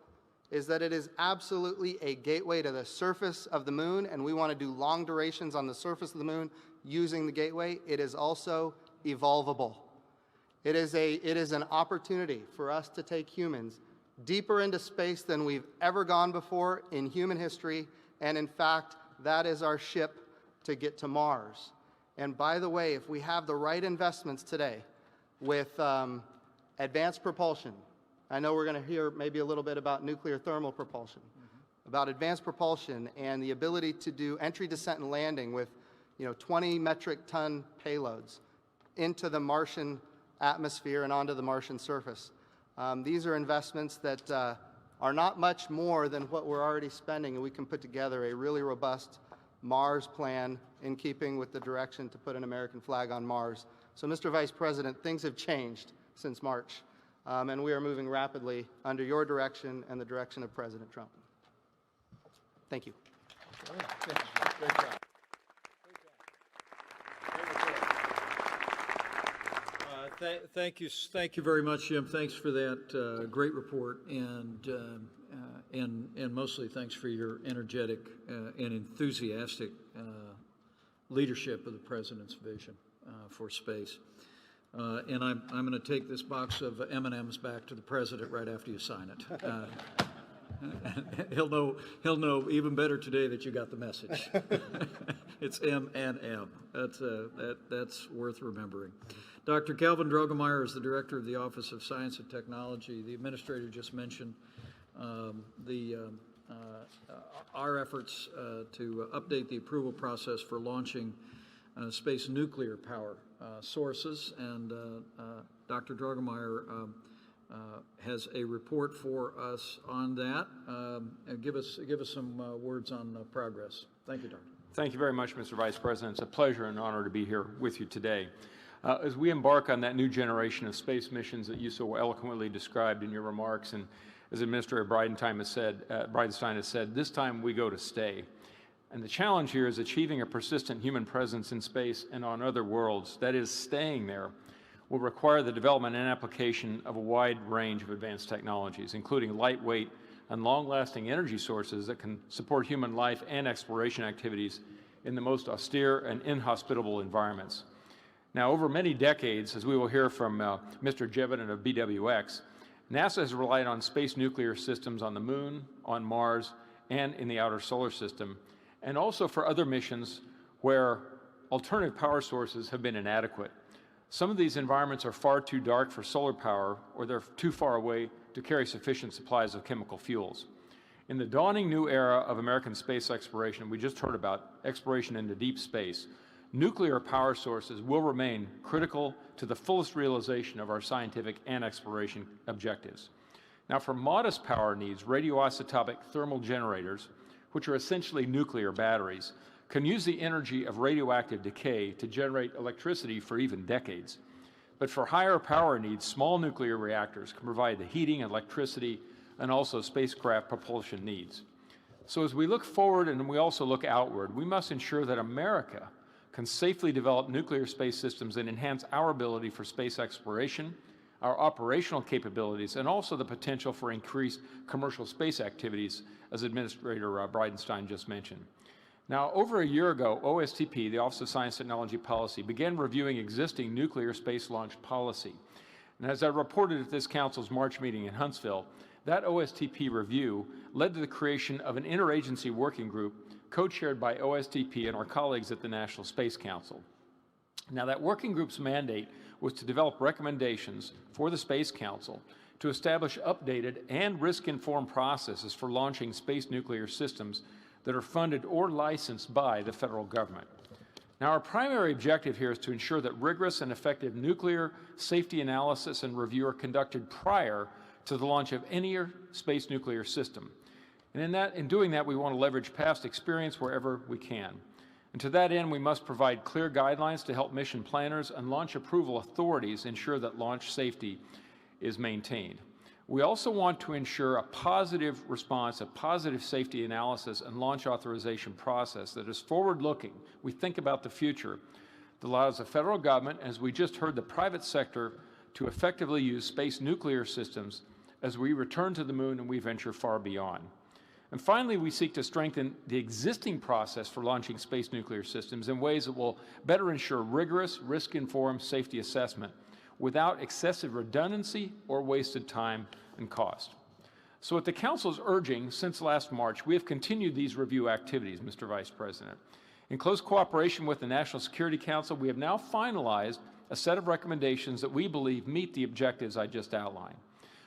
is that it is absolutely a gateway to the surface of the moon, and we want to do long durations on the surface of the moon using the gateway. It is also evolvable. It is an opportunity for us to take humans deeper into space than we've ever gone before in human history, and in fact, that is our ship to get to Mars. And by the way, if we have the right investments today with advanced propulsion, I know we're going to hear maybe a little bit about nuclear thermal propulsion, about advanced propulsion and the ability to do entry, descent, and landing with 20 metric ton payloads into the Martian atmosphere and onto the Martian surface. These are investments that are not much more than what we're already spending, and we can put together a really robust Mars plan in keeping with the direction to put an American flag on Mars. So, Mr. Vice President, things have changed since March, and we are moving rapidly under your direction and the direction of President Trump. Thank you. Great job. Thank you very much, Jim. Thanks for that great report, and mostly thanks for your energetic and enthusiastic leadership of the President's vision for space. And I'm going to take this box of M&Ms back to the President right after you sign it. He'll know even better today that you got the message. It's M&M. That's worth remembering. Dr. Calvin Drogemeyer is the Director of the Office of Science and Technology. The Administrator just mentioned our efforts to update the approval process for launching space nuclear power sources, and Dr. Drogemeyer has a report for us on that. Give us some words on progress. Thank you, Doctor. Thank you very much, Mr. Vice President. It's a pleasure and honor to be here with you today. As we embark on that new generation of space missions that you so eloquently described in your remarks, and as Administrator Bridenstine has said, this time we go to stay. And the challenge here is achieving a persistent human presence in space and on other worlds, that is, staying there, will require the development and application of a wide range of advanced technologies, including lightweight and long-lasting energy sources that can support human life and exploration activities in the most austere and inhospitable environments. Now, over many decades, as we will hear from Mr. Jeviden of BWX, NASA has relied on space nuclear systems on the Moon, on Mars, and in the outer solar system, and also for other missions where alternative power sources have been inadequate. Some of these environments are far too dark for solar power, or they're too far away to carry sufficient supplies of chemical fuels. In the dawning new era of American space exploration, we just heard about exploration into deep space, nuclear power sources will remain critical to the fullest realization of our scientific and exploration objectives. Now, for modest power needs, radioisotopic thermal generators, which are essentially nuclear batteries, can use the energy of radioactive decay to generate electricity for even decades. But for higher power needs, small nuclear reactors can provide the heating, electricity, and also spacecraft propulsion needs. So as we look forward and we also look outward, we must ensure that America can safely develop nuclear space systems that enhance our ability for space exploration, our operational capabilities, and also the potential for increased commercial space activities, as Administrator Bridenstine just mentioned. Now, over a year ago, OSTP, the Office of Science Technology Policy, began reviewing existing nuclear space launch policy. And as I reported at this Council's March meeting in Huntsville, that OSTP review led to the creation of an interagency working group co-chaired by OSTP and our colleagues at the National Space Council. Now, that working group's mandate was to develop recommendations for the Space Council to establish updated and risk-informed processes for launching space nuclear systems that are funded or licensed by the federal government. Now, our primary objective here is to ensure that rigorous and effective nuclear safety analysis and review are conducted prior to the launch of any space nuclear system. And in doing that, we want to leverage past experience wherever we can. And to that end, we must provide clear guidelines to help mission planners and launch approval authorities ensure that launch safety is maintained. We also want to ensure a positive response, a positive safety analysis and launch authorization process that is forward-looking. We think about the future that allows the federal government, as we just heard, the private sector to effectively use space nuclear systems as we return to the Moon and we venture far beyond. And finally, we seek to strengthen the existing process for launching space nuclear systems in ways that will better ensure rigorous, risk-informed safety assessment without excessive redundancy or wasted time and cost. So at the Council's urging, since last March, we have continued these review activities, Mr. Vice President. In close cooperation with the National Security Council, we have now finalized a set of recommendations that we believe meet the objectives I just outlined.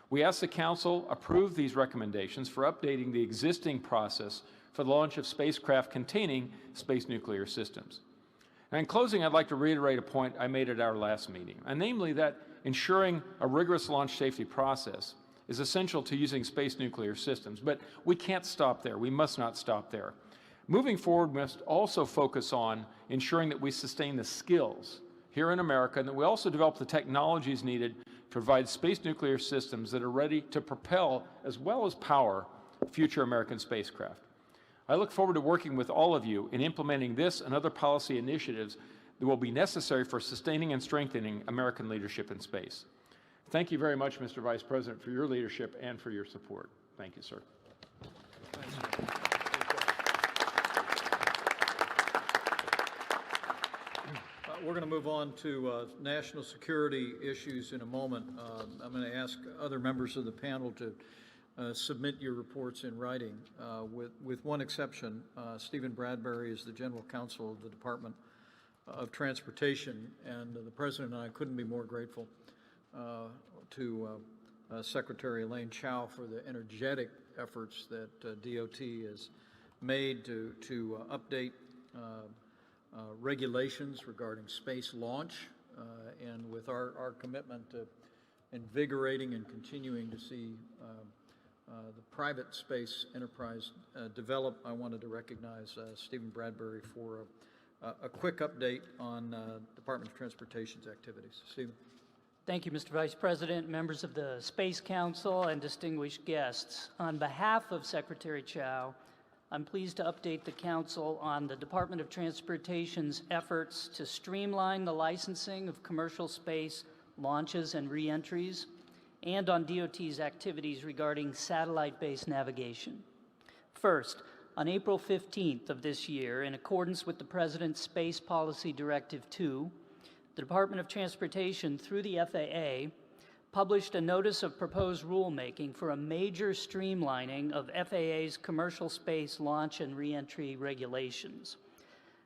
We ask the Council approve these recommendations for updating the existing process for the launch of spacecraft containing space nuclear systems. Now, in closing, I'd like to reiterate a point I made at our last meeting, and namely that ensuring a rigorous launch safety process is essential to using space nuclear systems. But we can't stop there. We must not stop there. Moving forward, we must also focus on ensuring that we sustain the skills here in America and that we also develop the technologies needed to provide space nuclear systems that are ready to propel as well as power future American spacecraft. I look forward to working with all of you in implementing this and other policy initiatives that will be necessary for sustaining and strengthening American leadership in space. Thank you very much, Mr. Vice President, for your leadership and for your support. Thank you, sir. We're going to move on to national security issues in a moment. I'm going to ask other members of the panel to submit your reports in writing. With one exception, Stephen Bradbury is the General Counsel of the Department of Transportation, and the President and I couldn't be more grateful to Secretary Elaine Chao for the energetic efforts that DOT has made to update regulations regarding space launch, and with our commitment to invigorating and continuing to see the private space enterprise develop, I wanted to recognize Stephen Bradbury for a quick update on Department of Transportation's activities. Stephen. Thank you, Mr. Vice President, members of the Space Council, and distinguished guests. On behalf of Secretary Chao, I'm pleased to update the Council on the Department of Transportation's efforts to streamline the licensing of commercial space launches and reentries, and on DOT's activities regarding satellite-based navigation. First, on April 15th of this year, in accordance with the President's Space Policy Directive 2, the Department of Transportation, through the FAA, published a notice of proposed rulemaking for a major streamlining of FAA's commercial space launch and reentry regulations.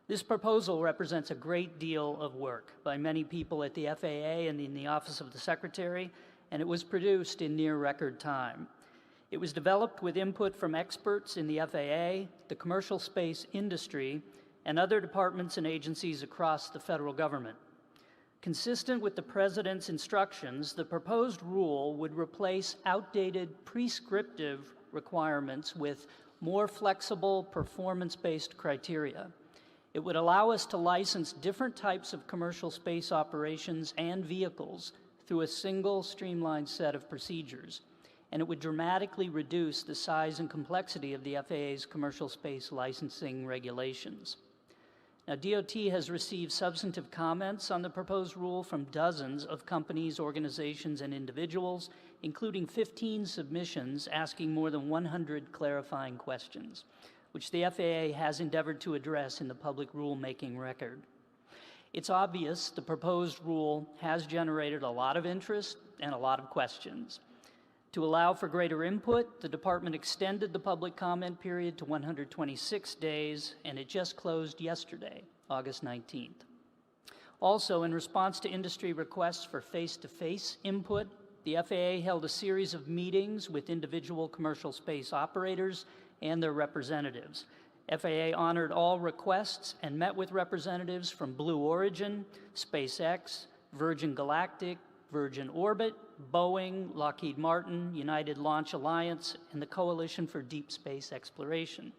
This proposal represents a great deal of work by many people at the FAA and in the Office of the Secretary, and it was produced in near record time. It was developed with input from experts in the FAA, the commercial space industry, and other departments and agencies across the federal government. Consistent with the President's instructions, the proposed rule would replace outdated prescriptive requirements with more flexible performance-based criteria. It would allow us to license different types of commercial space operations and vehicles through a single streamlined set of procedures, and it would dramatically reduce the size and complexity of the FAA's commercial space licensing regulations. Now, DOT has received substantive comments on the proposed rule from dozens of companies, organizations, and individuals, including 15 submissions asking more than 100 clarifying questions, which the FAA has endeavored to address in the public rulemaking record. It's obvious the proposed rule has generated a lot of interest and a lot of questions. To allow for greater input, the department extended the public comment period to 126 days, and it just closed yesterday, August 19th. Also, in response to industry requests for face-to-face input, the FAA held a series of meetings with individual commercial space operators and their representatives. FAA honored all requests and met with representatives from Blue Origin, SpaceX, Virgin Galactic, Virgin Orbit, Boeing, Lockheed Martin, United Launch Alliance, and the Coalition for Deep Space Exploration.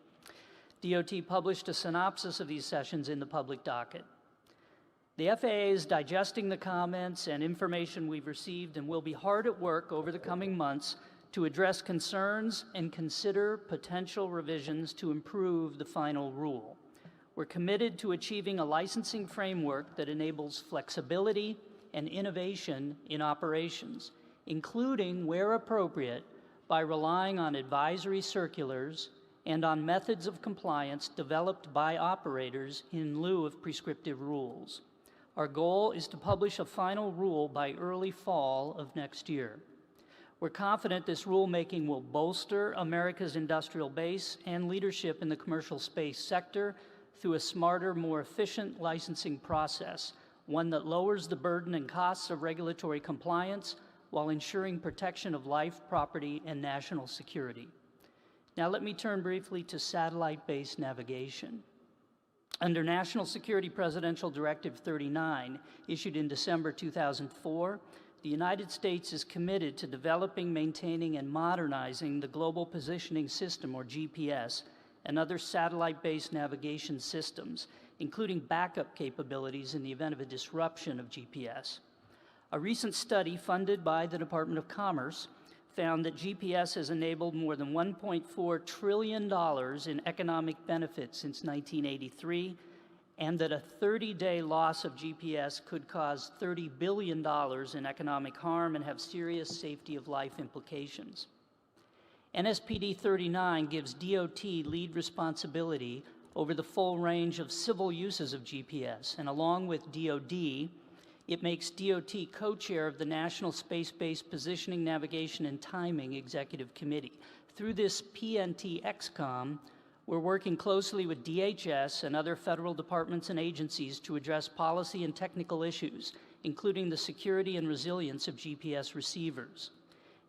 DOT published a synopsis of these sessions in the public docket. The FAA is digesting the comments and information we've received and will be hard at work over the coming months to address concerns and consider potential revisions to improve the final rule. We're committed to achieving a licensing framework that enables flexibility and innovation in operations, including, where appropriate, by relying on advisory circulars and on methods of compliance developed by operators in lieu of prescriptive rules. Our goal is to publish a final rule by early fall of next year. We're confident this rulemaking will bolster America's industrial base and leadership in the commercial space sector through a smarter, more efficient licensing process, one that lowers the burden and costs of regulatory compliance while ensuring protection of life, property, and national security. Now let me turn briefly to satellite-based navigation. Under National Security Presidential Directive 39, issued in December 2004, the United States is committed to developing, maintaining, and modernizing the Global Positioning System, or GPS, and other satellite-based navigation systems, including backup capabilities in the event of a disruption of GPS. A recent study funded by the Department of Commerce found that GPS has enabled more than $1.4 trillion in economic benefits since 1983, and that a 30-day loss of GPS could cause $30 billion in economic harm and have serious safety of life implications. NSPD 39 gives DOT lead responsibility over the full range of civil uses of GPS, and along with DoD, it makes DOT co-chair of the National Space-Based Positioning, Navigation, and Timing Executive Committee. Through this PNT-XCOM, we're working closely with DHS and other federal departments and agencies to address policy and technical issues, including the security and resilience of GPS receivers.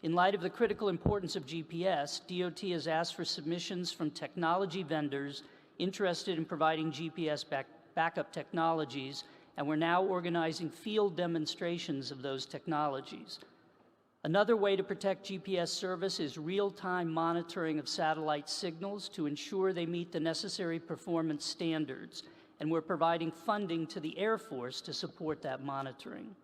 In light of the critical importance of GPS, DOT has asked for submissions from technology vendors interested in providing GPS backup technologies, and we're now organizing field demonstrations of those technologies. Another way to protect GPS service is real-time monitoring of satellite signals to ensure they meet the necessary performance standards, and we're providing funding to the Air Force to support that monitoring.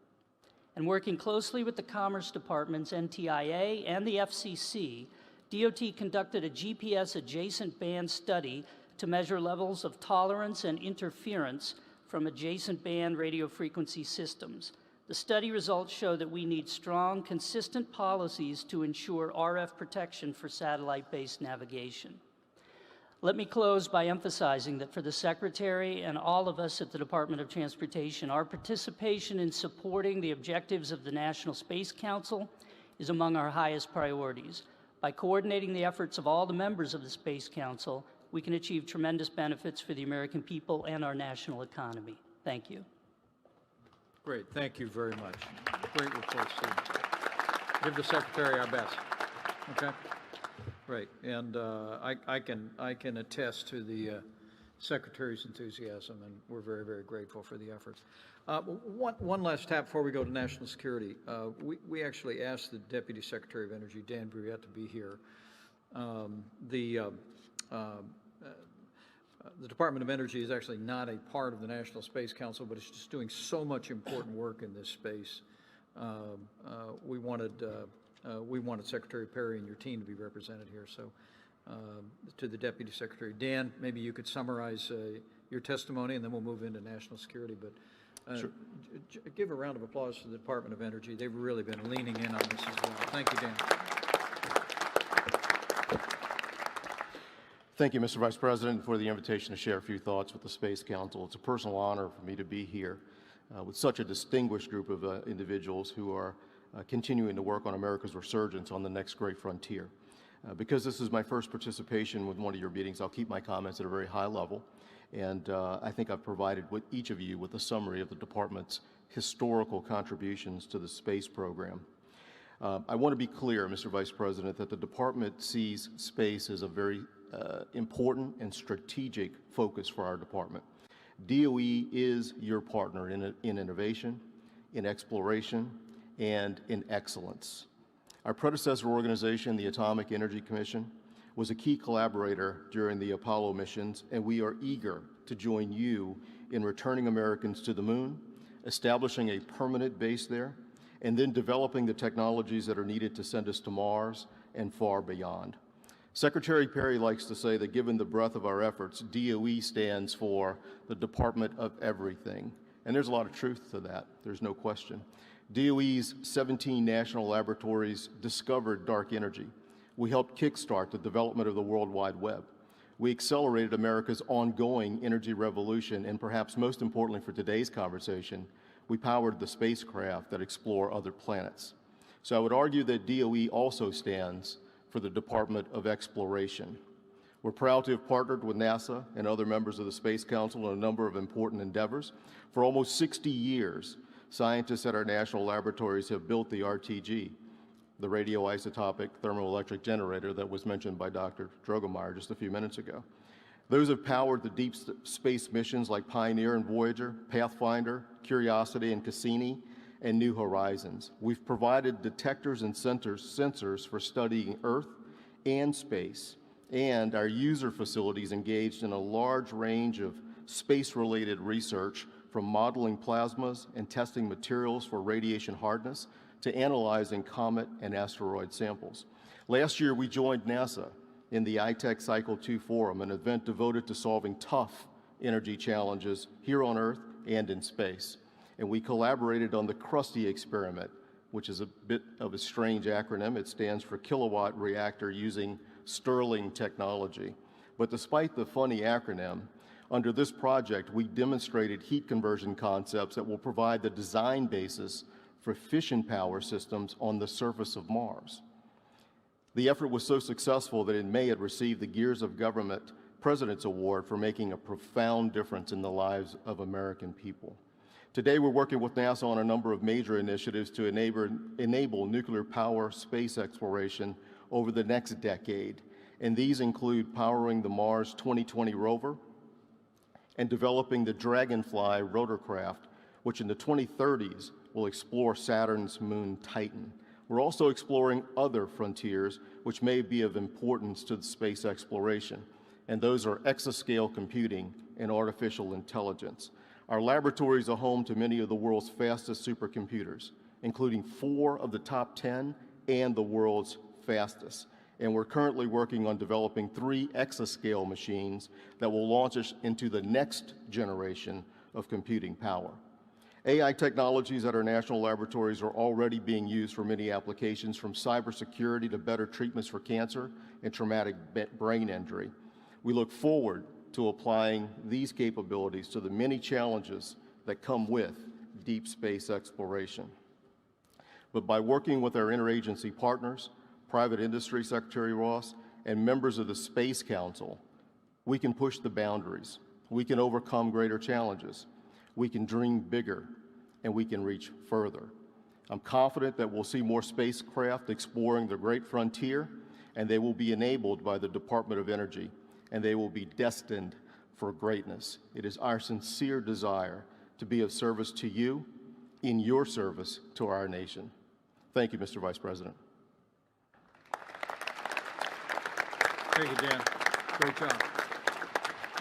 And working closely with the Commerce Department's NTIA and the FCC, DOT conducted a GPS-adjacent band study to measure levels of tolerance and interference from adjacent band radio frequency systems. The study results show that we need strong, consistent policies to ensure RF protection for satellite-based navigation. Let me close by emphasizing that for the Secretary and all of us at the Department of Transportation, our participation in supporting the objectives of the National Space Council is among our highest priorities. By coordinating the efforts of all the members of the Space Council, we can achieve tremendous benefits for the American people and our national economy. Thank you. Great, thank you very much. Great report, Steve. Give the Secretary our best. Okay? Great, and I can attest to the Secretary's enthusiasm, and we're very, very grateful for the efforts. One last tap before we go to national security. We actually asked the Deputy Secretary of Energy, Dan Brouillette, to be here. The Department of Energy is actually not a part of the National Space Council, but it's just doing so much important work in this space. We wanted Secretary Perry and your team to be represented here. So to the Deputy Secretary. Dan, maybe you could summarize your testimony, and then we'll move into national security. But sure. Give a round of applause to the Department of Energy. They've really been leaning in on this as well. Thank you, Dan. Thank you, Mr. Vice President, for the invitation to share a few thoughts with the Space Council. It's a personal honor for me to be here with such a distinguished group of individuals who are continuing to work on America's resurgence on the next great frontier. Because this is my first participation with one of your meetings, I'll keep my comments at a very high level, and I think I've provided with each of you with a summary of the Department's historical contributions to the space program. I want to be clear, Mr. Vice President, that the Department sees space as a very important and strategic focus for our department. DOE is your partner in innovation, in exploration, and in excellence. Our predecessor organization, the Atomic Energy Commission, was a key collaborator during the Apollo missions, and we are eager to join you in returning Americans to the moon, establishing a permanent base there, and then developing the technologies that are needed to send us to Mars and far beyond. Secretary Perry likes to say that given the breadth of our efforts, DOE stands for the Department of Everything. And there's a lot of truth to that, there's no question. DOE's 17 national laboratories discovered dark energy. We helped kickstart the development of the World Wide Web. We accelerated America's ongoing energy revolution, and perhaps most importantly for today's conversation, we powered the spacecraft that explore other planets. So I would argue that DOE also stands for the Department of Exploration. We're proud to have partnered with NASA and other members of the Space Council on a number of important endeavors. For almost 60 years, scientists at our national laboratories have built the RTG, the radioisotopic thermoelectric generator that was mentioned by Dr. Drogemeyer just a few minutes ago. Those have powered the deep space missions like Pioneer and Voyager, Pathfinder, Curiosity and Cassini, and New Horizons. We've provided detectors and sensors for studying Earth and space, and our user facilities engaged in a large range of space-related research, from modeling plasmas and testing materials for radiation hardness to analyzing comet and asteroid samples. Last year, we joined NASA in the iTech Cycle 2 Forum, an event devoted to solving tough energy challenges here on Earth and in space. And we collaborated on the Krusty experiment, which is a bit of a strange acronym. It stands for Kilowatt Reactor Using Stirling Technology. But despite the funny acronym, under this project, we demonstrated heat conversion concepts that will provide the design basis for fission power systems on the surface of Mars. The effort was so successful that in May it received the Gears of Government President's Award for making a profound difference in the lives of American people. Today, we're working with NASA on a number of major initiatives to enable nuclear power space exploration over the next decade, and these include powering the Mars 2020 rover and developing the Dragonfly rotorcraft, which in the 2030s will explore Saturn's moon Titan. We're also exploring other frontiers which may be of importance to the space exploration, and those are exascale computing and artificial intelligence. Our laboratories are home to many of the world's fastest supercomputers, including 4 of the top 10 and the world's fastest. And we're currently working on developing 3 exascale machines that will launch us into the next generation of computing power. AI technologies at our national laboratories are already being used for many applications, from cybersecurity to better treatments for cancer and traumatic brain injury. We look forward to applying these capabilities to the many challenges that come with deep space exploration. But by working with our interagency partners, private industry, Secretary Ross, and members of the Space Council, we can push the boundaries. We can overcome greater challenges. We can dream bigger, and we can reach further. I'm confident that we'll see more spacecraft exploring the great frontier, and they will be enabled by the Department of Energy, and they will be destined for greatness. It is our sincere desire to be of service to you in your service to our nation. Thank you, Mr. Vice President. Thank you, Dan. Great job.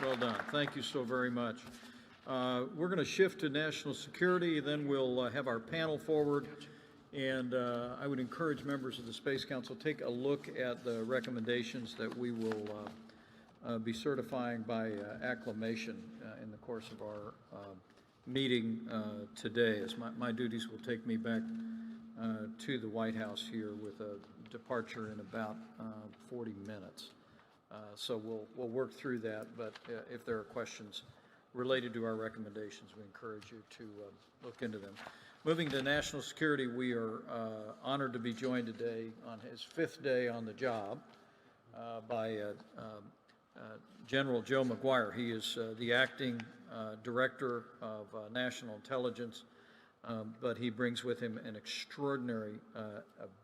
Well done. Thank you so very much. We're going to shift to national security, then we'll have our panel forward. And I would encourage members of the Space Council to take a look at the recommendations that we will be certifying by acclamation in the course of our meeting today, as my duties will take me back to the White House here with a departure in about 40 minutes. So we'll work through that, but if there are questions related to our recommendations, we encourage you to look into them. Moving to national security, we are honored to be joined today on his 5th day on the job by General Joe McGuire. He is the acting Director of National Intelligence, but he brings with him an extraordinary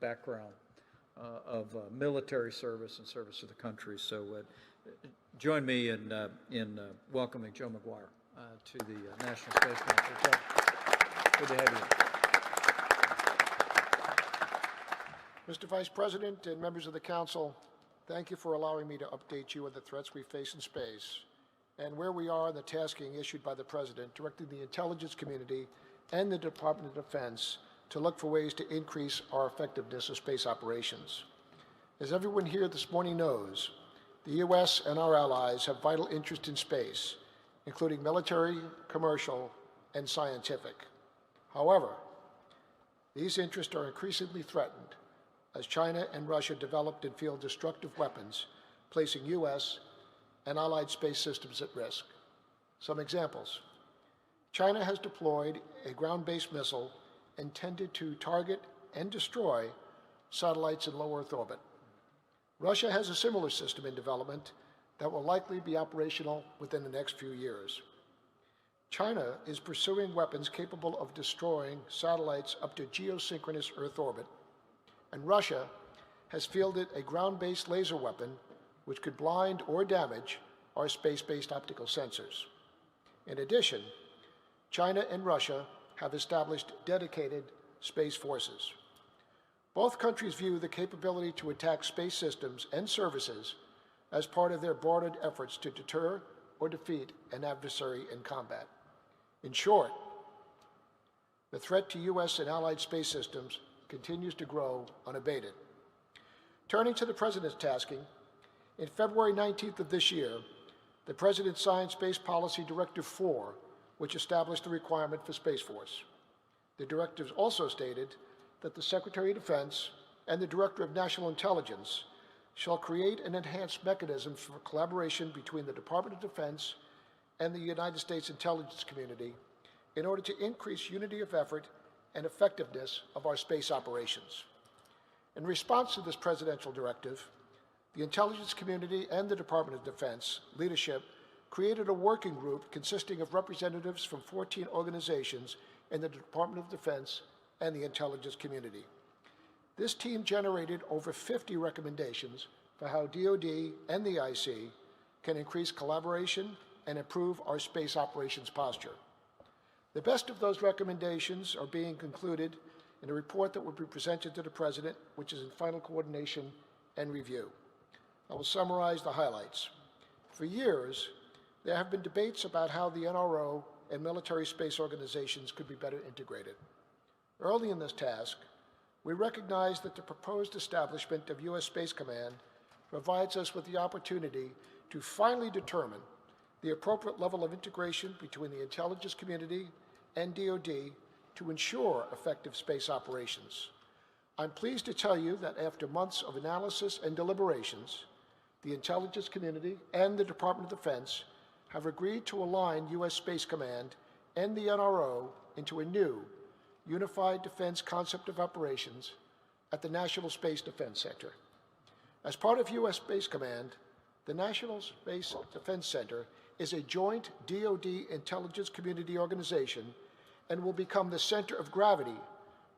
background of military service and service to the country. So join me in welcoming Joe McGuire to the National Space Council. Joe, good to have you. Mr. Vice President and members of the Council, thank you for allowing me to update you on the threats we face in space and where we are in the tasking issued by the President, directing the intelligence community and the Department of Defense to look for ways to increase our effectiveness of space operations. As everyone here this morning knows, the U.S. and our allies have vital interest in space, including military, commercial, and scientific. However, these interests are increasingly threatened as China and Russia developed and field destructive weapons, placing U.S. and allied space systems at risk. Some examples. China has deployed a ground-based missile intended to target and destroy satellites in low Earth orbit. Russia has a similar system in development that will likely be operational within the next few years. China is pursuing weapons capable of destroying satellites up to geosynchronous Earth orbit, and Russia has fielded a ground-based laser weapon which could blind or damage our space-based optical sensors. In addition, China and Russia have established dedicated space forces. Both countries view the capability to attack space systems and services as part of their broader efforts to deter or defeat an adversary in combat. In short, the threat to U.S. and allied space systems continues to grow unabated. Turning to the President's tasking, in February 19th of this year, the President signed Space Policy Directive 4, which established the requirement for Space Force. The directives also stated that the Secretary of Defense and the Director of National Intelligence shall create and enhance mechanisms for collaboration between the Department of Defense and the United States intelligence community in order to increase unity of effort and effectiveness of our space operations. In response to this presidential directive, the intelligence community and the Department of Defense leadership created a working group consisting of representatives from 14 organizations in the Department of Defense and the intelligence community. This team generated over 50 recommendations for how DoD and the IC can increase collaboration and improve our space operations posture. The best of those recommendations are being concluded in a report that will be presented to the President, which is in final coordination and review. I will summarize the highlights. For years, there have been debates about how the NRO and military space organizations could be better integrated. Early in this task, we recognized that the proposed establishment of U.S. Space Command provides us with the opportunity to finally determine the appropriate level of integration between the intelligence community and DoD to ensure effective space operations. I'm pleased to tell you that after months of analysis and deliberations, the intelligence community, and the Department of Defense have agreed to align U.S. Space Command and the NRO into a new unified defense concept of operations at the National Space Defense Center. As part of U.S. Space Command, the National Space Defense Center is a joint DoD intelligence community organization and will become the center of gravity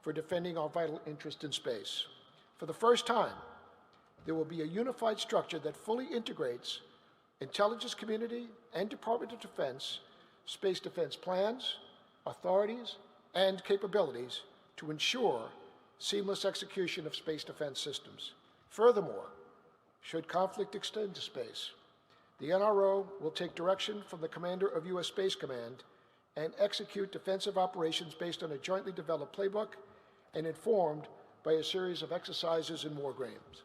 for defending our vital interest in space. For the first time, there will be a unified structure that fully integrates intelligence community and Department of Defense space defense plans, authorities, and capabilities to ensure seamless execution of space defense systems. Furthermore, should conflict extend to space, the NRO will take direction from the commander of U.S. Space Command and execute defensive operations based on a jointly developed playbook and informed by a series of exercises and war games.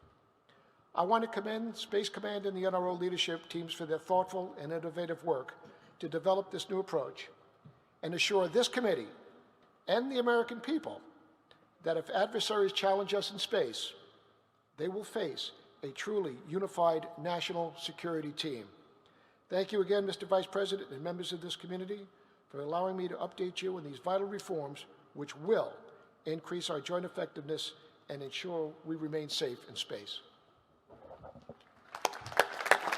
I want to commend Space Command and the NRO leadership teams for their thoughtful and innovative work to develop this new approach and assure this committee and the American people that if adversaries challenge us in space, they will face a truly unified national security team. Thank you again, Mr. Vice President and members of this community, for allowing me to update you on these vital reforms which will increase our joint effectiveness and ensure we remain safe in space.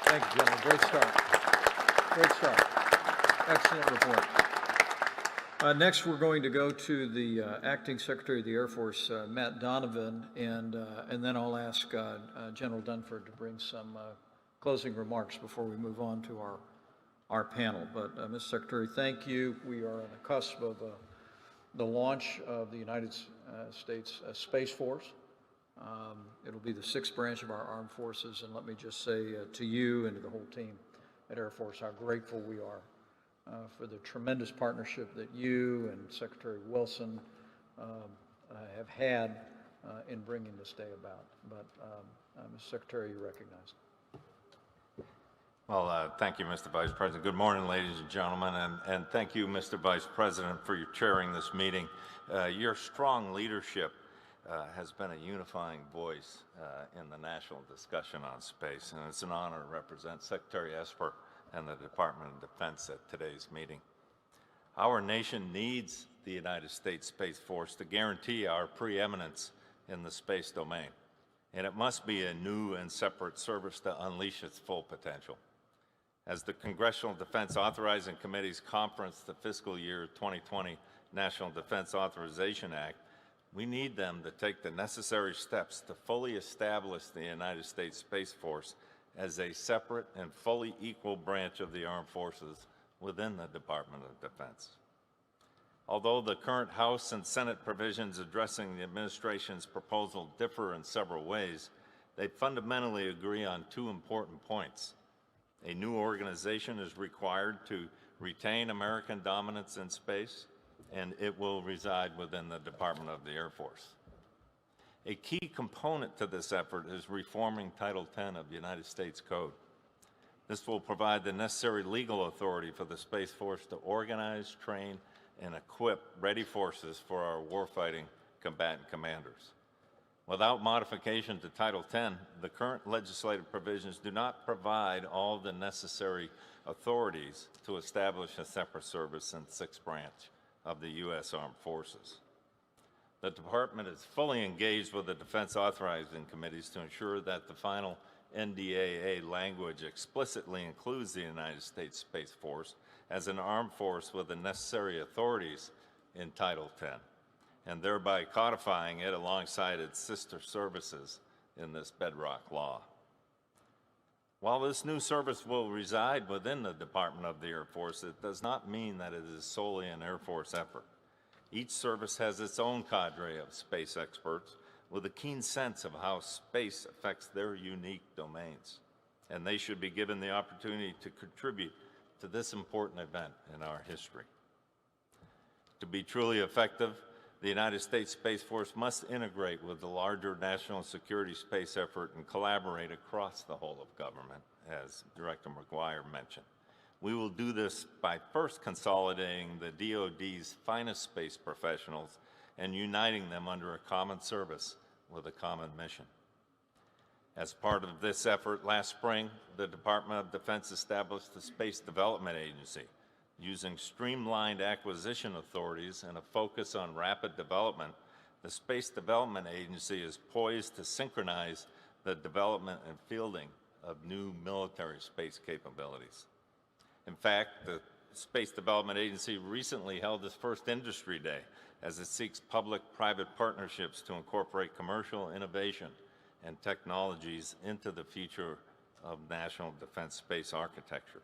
Thank you, gentlemen. Great start. Great start. Excellent report. Next, we're going to go to the Acting Secretary of the Air Force, Matt Donovan, and then I'll ask General Dunford to bring some closing remarks before we move on to our panel. But, Mr. Secretary, thank you. We are on the cusp of the launch of the United States Space Force. It'll be the 6th branch of our armed forces, and let me just say to you and to the whole team at Air Force how grateful we are for the tremendous partnership that you and Secretary Wilson have had in bringing this day about. But, Mr. Secretary, you're recognized. Well, thank you, Mr. Vice President. Good morning, ladies and gentlemen, and thank you, Mr. Vice President, for your chairing this meeting. Your strong leadership has been a unifying voice in the national discussion on space, and it's an honor to represent Secretary Esper and the Department of Defense at today's meeting. Our nation needs the United States Space Force to guarantee our preeminence in the space domain, and it must be a new and separate service to unleash its full potential. As the Congressional Defense Authorizing Committee's conference the fiscal year 2020 National Defense Authorization Act, we need them to take the necessary steps to fully establish the United States Space Force as a separate and fully equal branch of the armed forces within the Department of Defense. Although the current House and Senate provisions addressing the administration's proposal differ in several ways, they fundamentally agree on 2 important points. A new organization is required to retain American dominance in space, and it will reside within the Department of the Air Force. A key component to this effort is reforming Title X of the United States Code. This will provide the necessary legal authority for the Space Force to organize, train, and equip ready forces for our warfighting combatant commanders. Without modification to Title X, the current legislative provisions do not provide all the necessary authorities to establish a separate service in the 6th branch of the U.S. Armed Forces. The Department is fully engaged with the Defense Authorizing Committees to ensure that the final NDAA language explicitly includes the United States Space Force as an armed force with the necessary authorities in Title X, and thereby codifying it alongside its sister services in this bedrock law. While this new service will reside within the Department of the Air Force, it does not mean that it is solely an Air Force effort. Each service has its own cadre of space experts with a keen sense of how space affects their unique domains, and they should be given the opportunity to contribute to this important event in our history. To be truly effective, the United States Space Force must integrate with the larger national security space effort and collaborate across the whole of government, as Director McGuire mentioned. We will do this by first consolidating the DoD's finest space professionals and uniting them under a common service with a common mission. As part of this effort, last spring, the Department of Defense established the Space Development Agency. Using streamlined acquisition authorities and a focus on rapid development, the Space Development Agency is poised to synchronize the development and fielding of new military space capabilities. In fact, the Space Development Agency recently held its first Industry Day as it seeks public-private partnerships to incorporate commercial innovation and technologies into the future of national defense space architecture.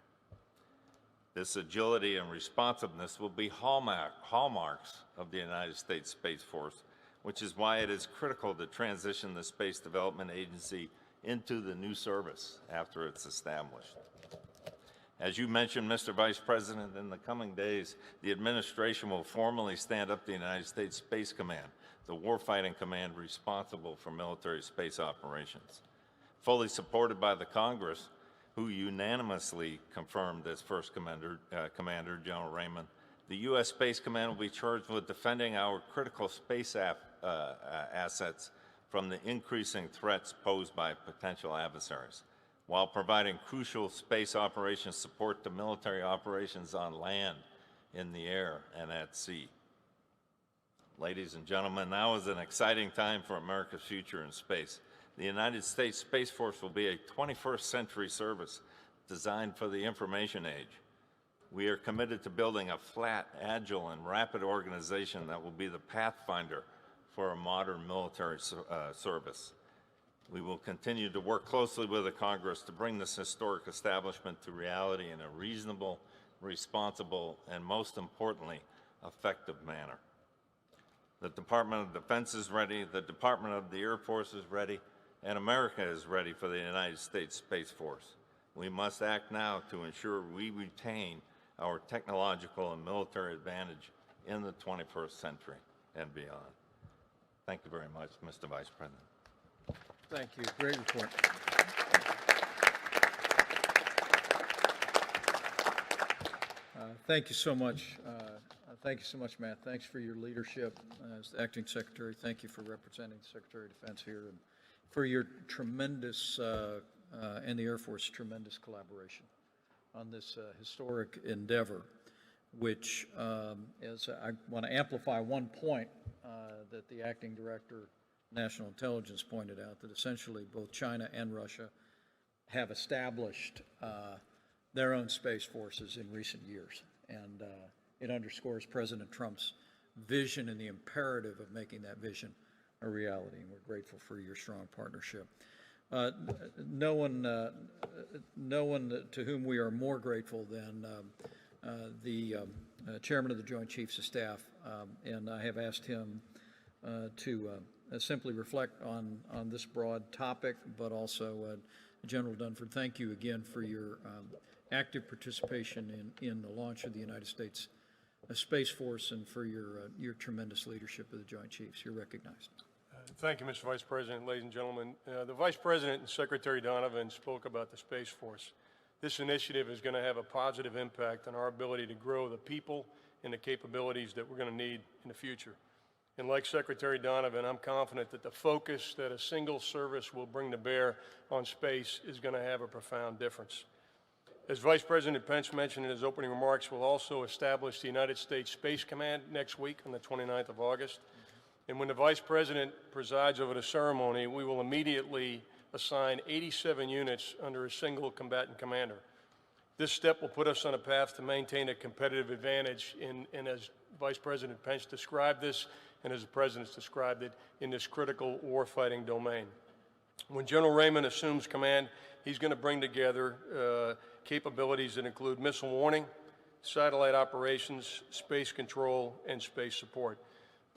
This agility and responsiveness will be hallmarks of the United States Space Force, which is why it is critical to transition the Space Development Agency into the new service after it's established. As you mentioned, Mr. Vice President, in the coming days, the administration will formally stand up the United States Space Command, the warfighting command responsible for military space operations. Fully supported by the Congress, who unanimously confirmed as first Commander General Raymond, the U.S. Space Command will be charged with defending our critical space assets from the increasing threats posed by potential adversaries, while providing crucial space operations support to military operations on land, in the air, and at sea. Ladies and gentlemen, now is an exciting time for America's future in space. The United States Space Force will be a 21st century service designed for the information age. We are committed to building a flat, agile, and rapid organization that will be the pathfinder for a modern military service. We will continue to work closely with the Congress to bring this historic establishment to reality in a reasonable, responsible, and most importantly, effective manner. The Department of Defense is ready, the Department of the Air Force is ready, and America is ready for the United States Space Force. We must act now to ensure we retain our technological and military advantage in the 21st century and beyond. Thank you very much, Mr. Vice President. Thank you. Great report. Thank you so much. Thank you so much, Matt. Thanks for your leadership as the Acting Secretary. Thank you for representing the Secretary of Defense here and for your tremendous, and the Air Force, tremendous collaboration on this historic endeavor, which, as I want to amplify one point that the Acting Director National Intelligence pointed out, that essentially both China and Russia have established their own space forces in recent years. And it underscores President Trump's vision and the imperative of making that vision a reality. And we're grateful for your strong partnership. No one to whom we are more grateful than the Chairman of the Joint Chiefs of Staff. And I have asked him to simply reflect on this broad topic, but also General Dunford, thank you again for your active participation in the launch of the United States Space Force and for your tremendous leadership of the Joint Chiefs. You're recognized. Thank you, Mr. Vice President, ladies and gentlemen. The Vice President and Secretary Donovan spoke about the Space Force. This initiative is going to have a positive impact on our ability to grow the people and the capabilities that we're going to need in the future. And like Secretary Donovan, I'm confident that the focus that a single service will bring to bear on space is going to have a profound difference. As Vice President Pence mentioned in his opening remarks, we'll also establish the United States Space Command next week on the 29th of August. And when the Vice President presides over the ceremony, we will immediately assign 87 units under a single combatant commander. This step will put us on a path to maintain a competitive advantage in as Vice President Pence described this, and as the President's described it, in this critical warfighting domain. When General Raymond assumes command, he's going to bring together capabilities that include missile warning, satellite operations, space control, and space support.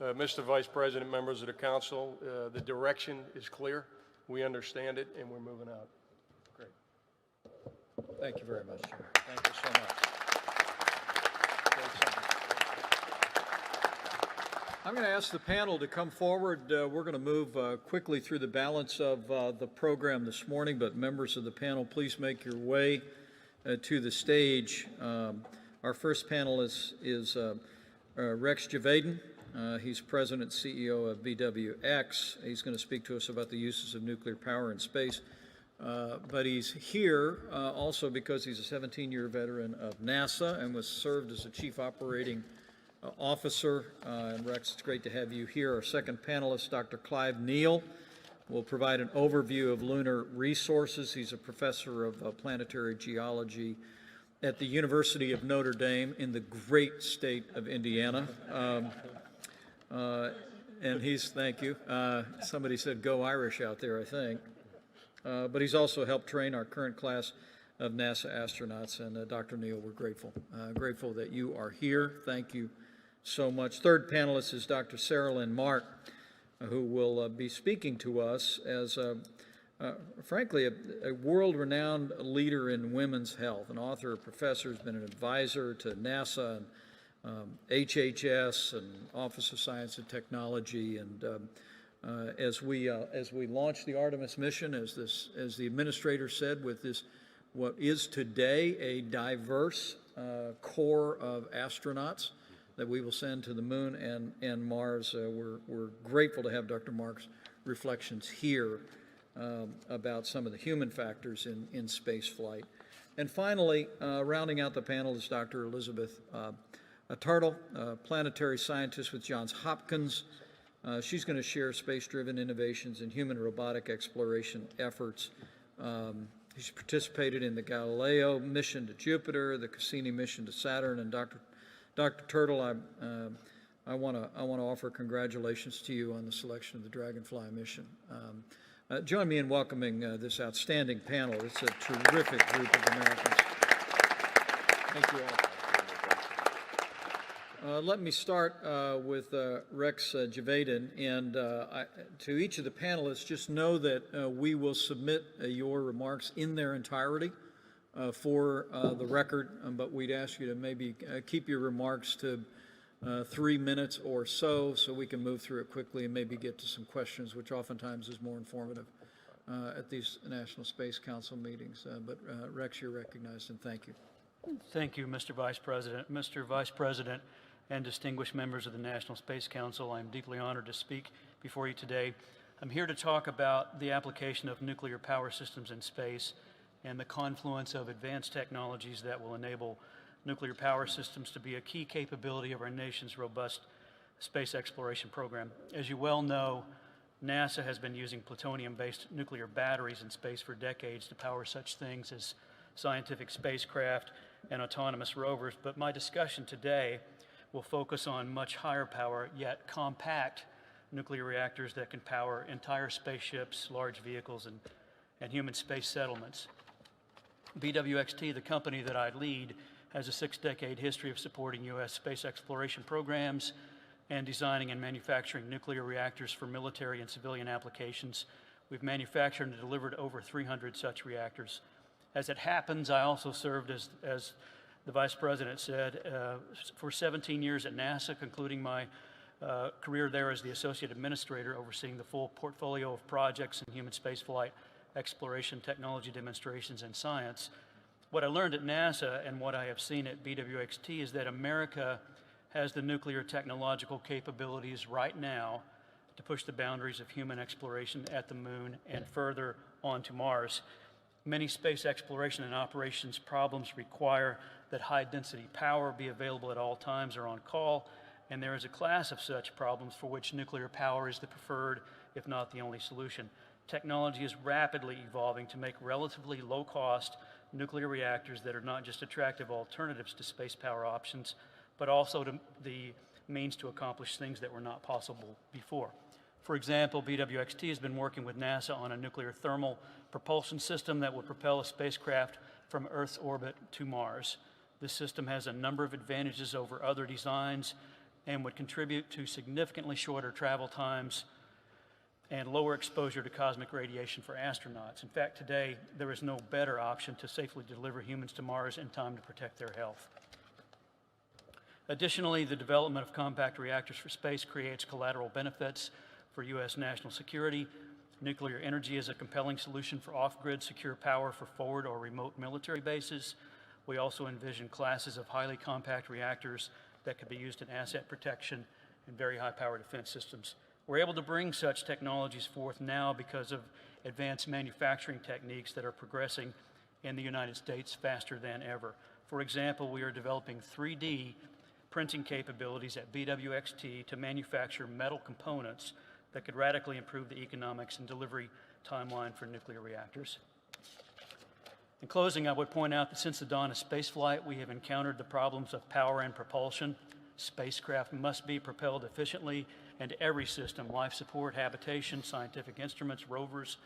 Mr. Vice President, members of the Council, the direction is clear. We understand it, and we're moving out. Great. Thank you very much, Chair. Thank you so much. I'm going to ask the panel to come forward. We're going to move quickly through the balance of the program this morning, but members of the panel, please make your way to the stage. Our first panelist is Rex Javadin, He's president and CEO of BWX. He's going to speak to us about the uses of nuclear power in space. But he's here also because he's a 17-year veteran of NASA and was served as a chief operating officer. And Rex, it's great to have you here. Our second panelist, Dr. Clive Neal, will provide an overview of lunar resources. He's a professor of planetary geology at the University of Notre Dame in the great state of Indiana. And he's, thank you, somebody said go Irish out there, I think. But he's also helped train our current class of NASA astronauts. And Dr. Neal, we're grateful. Grateful that you are here. Thank you so much. Third panelist is Dr. Sarah Lynn Mark, who will be speaking to us as, frankly, a world-renowned leader in women's health, an author, a professor, has been an advisor to NASA and HHS and Office of Science and Technology. And as we launch the Artemis mission, as the administrator said, with this what is today a diverse core of astronauts that we will send to the moon and Mars. We're grateful to have Dr. Mark's reflections here about some of the human factors in space flight. And finally, rounding out the panel is Dr. Elizabeth Turtle, a planetary scientist with Johns Hopkins. She's going to share space-driven innovations in human robotic exploration efforts. She's participated in the Galileo mission to Jupiter, the Cassini mission to Saturn, and Dr. Turtle, I want to offer congratulations to you on the selection of the Dragonfly mission. Join me in welcoming this outstanding panel. It's a terrific group of Americans. Thank you all. Let me start with Rex Javadin, and to each of the panelists, just know that we will submit your remarks in their entirety for the record, but we'd ask you to maybe keep your remarks to 3 minutes or so we can move through it quickly and maybe get to some questions, which oftentimes is more informative at these National Space Council meetings. But Rex, you're recognized, and thank you. Thank you, Mr. Vice President. Mr. Vice President and distinguished members of the National Space Council, I'm deeply honored to speak before you today. I'm here to talk about the application of nuclear power systems in space and the confluence of advanced technologies that will enable nuclear power systems to be a key capability of our nation's robust space exploration program. As you well know, NASA has been using plutonium-based nuclear batteries in space for decades to power such things as scientific spacecraft and autonomous rovers, but my discussion today will focus on much higher power, yet compact nuclear reactors that can power entire spaceships, large vehicles, and human space settlements. BWXT, the company that I lead, has a 6-decade history of supporting U.S. space exploration programs and designing and manufacturing nuclear reactors for military and civilian applications. We've manufactured and delivered over 300 such reactors. As it happens, I also served, as the Vice President said, for 17 years at NASA, concluding my career there as the Associate Administrator, overseeing the full portfolio of projects in human spaceflight, exploration, technology demonstrations, and science. What I learned at NASA and what I have seen at BWXT is that America has the nuclear technological capabilities right now to push the boundaries of human exploration at the moon and further on to Mars. Many space exploration and operations problems require that high-density power be available at all times or on call, and there is a class of such problems for which nuclear power is the preferred, if not the only solution. Technology is rapidly evolving to make relatively low-cost nuclear reactors that are not just attractive alternatives to space power options, but also the means to accomplish things that were not possible before. For example, BWXT has been working with NASA on a nuclear thermal propulsion system that will propel a spacecraft from Earth's orbit to Mars. This system has a number of advantages over other designs and would contribute to significantly shorter travel times and lower exposure to cosmic radiation for astronauts. In fact, today, there is no better option to safely deliver humans to Mars in time to protect their health. Additionally, the development of compact reactors for space creates collateral benefits for U.S. national security. Nuclear energy is a compelling solution for off-grid secure power for forward or remote military bases. We also envision classes of highly compact reactors that could be used in asset protection and very high-power defense systems. We're able to bring such technologies forth now because of advanced manufacturing techniques that are progressing in the United States faster than ever. For example, we are developing 3D printing capabilities at BWXT to manufacture metal components that could radically improve the economics and delivery timeline for nuclear reactors. In closing, I would point out that since the dawn of spaceflight, we have encountered the problems of power and propulsion. Spacecraft must be propelled efficiently, and every system, life support, habitation, scientific instruments, rovers,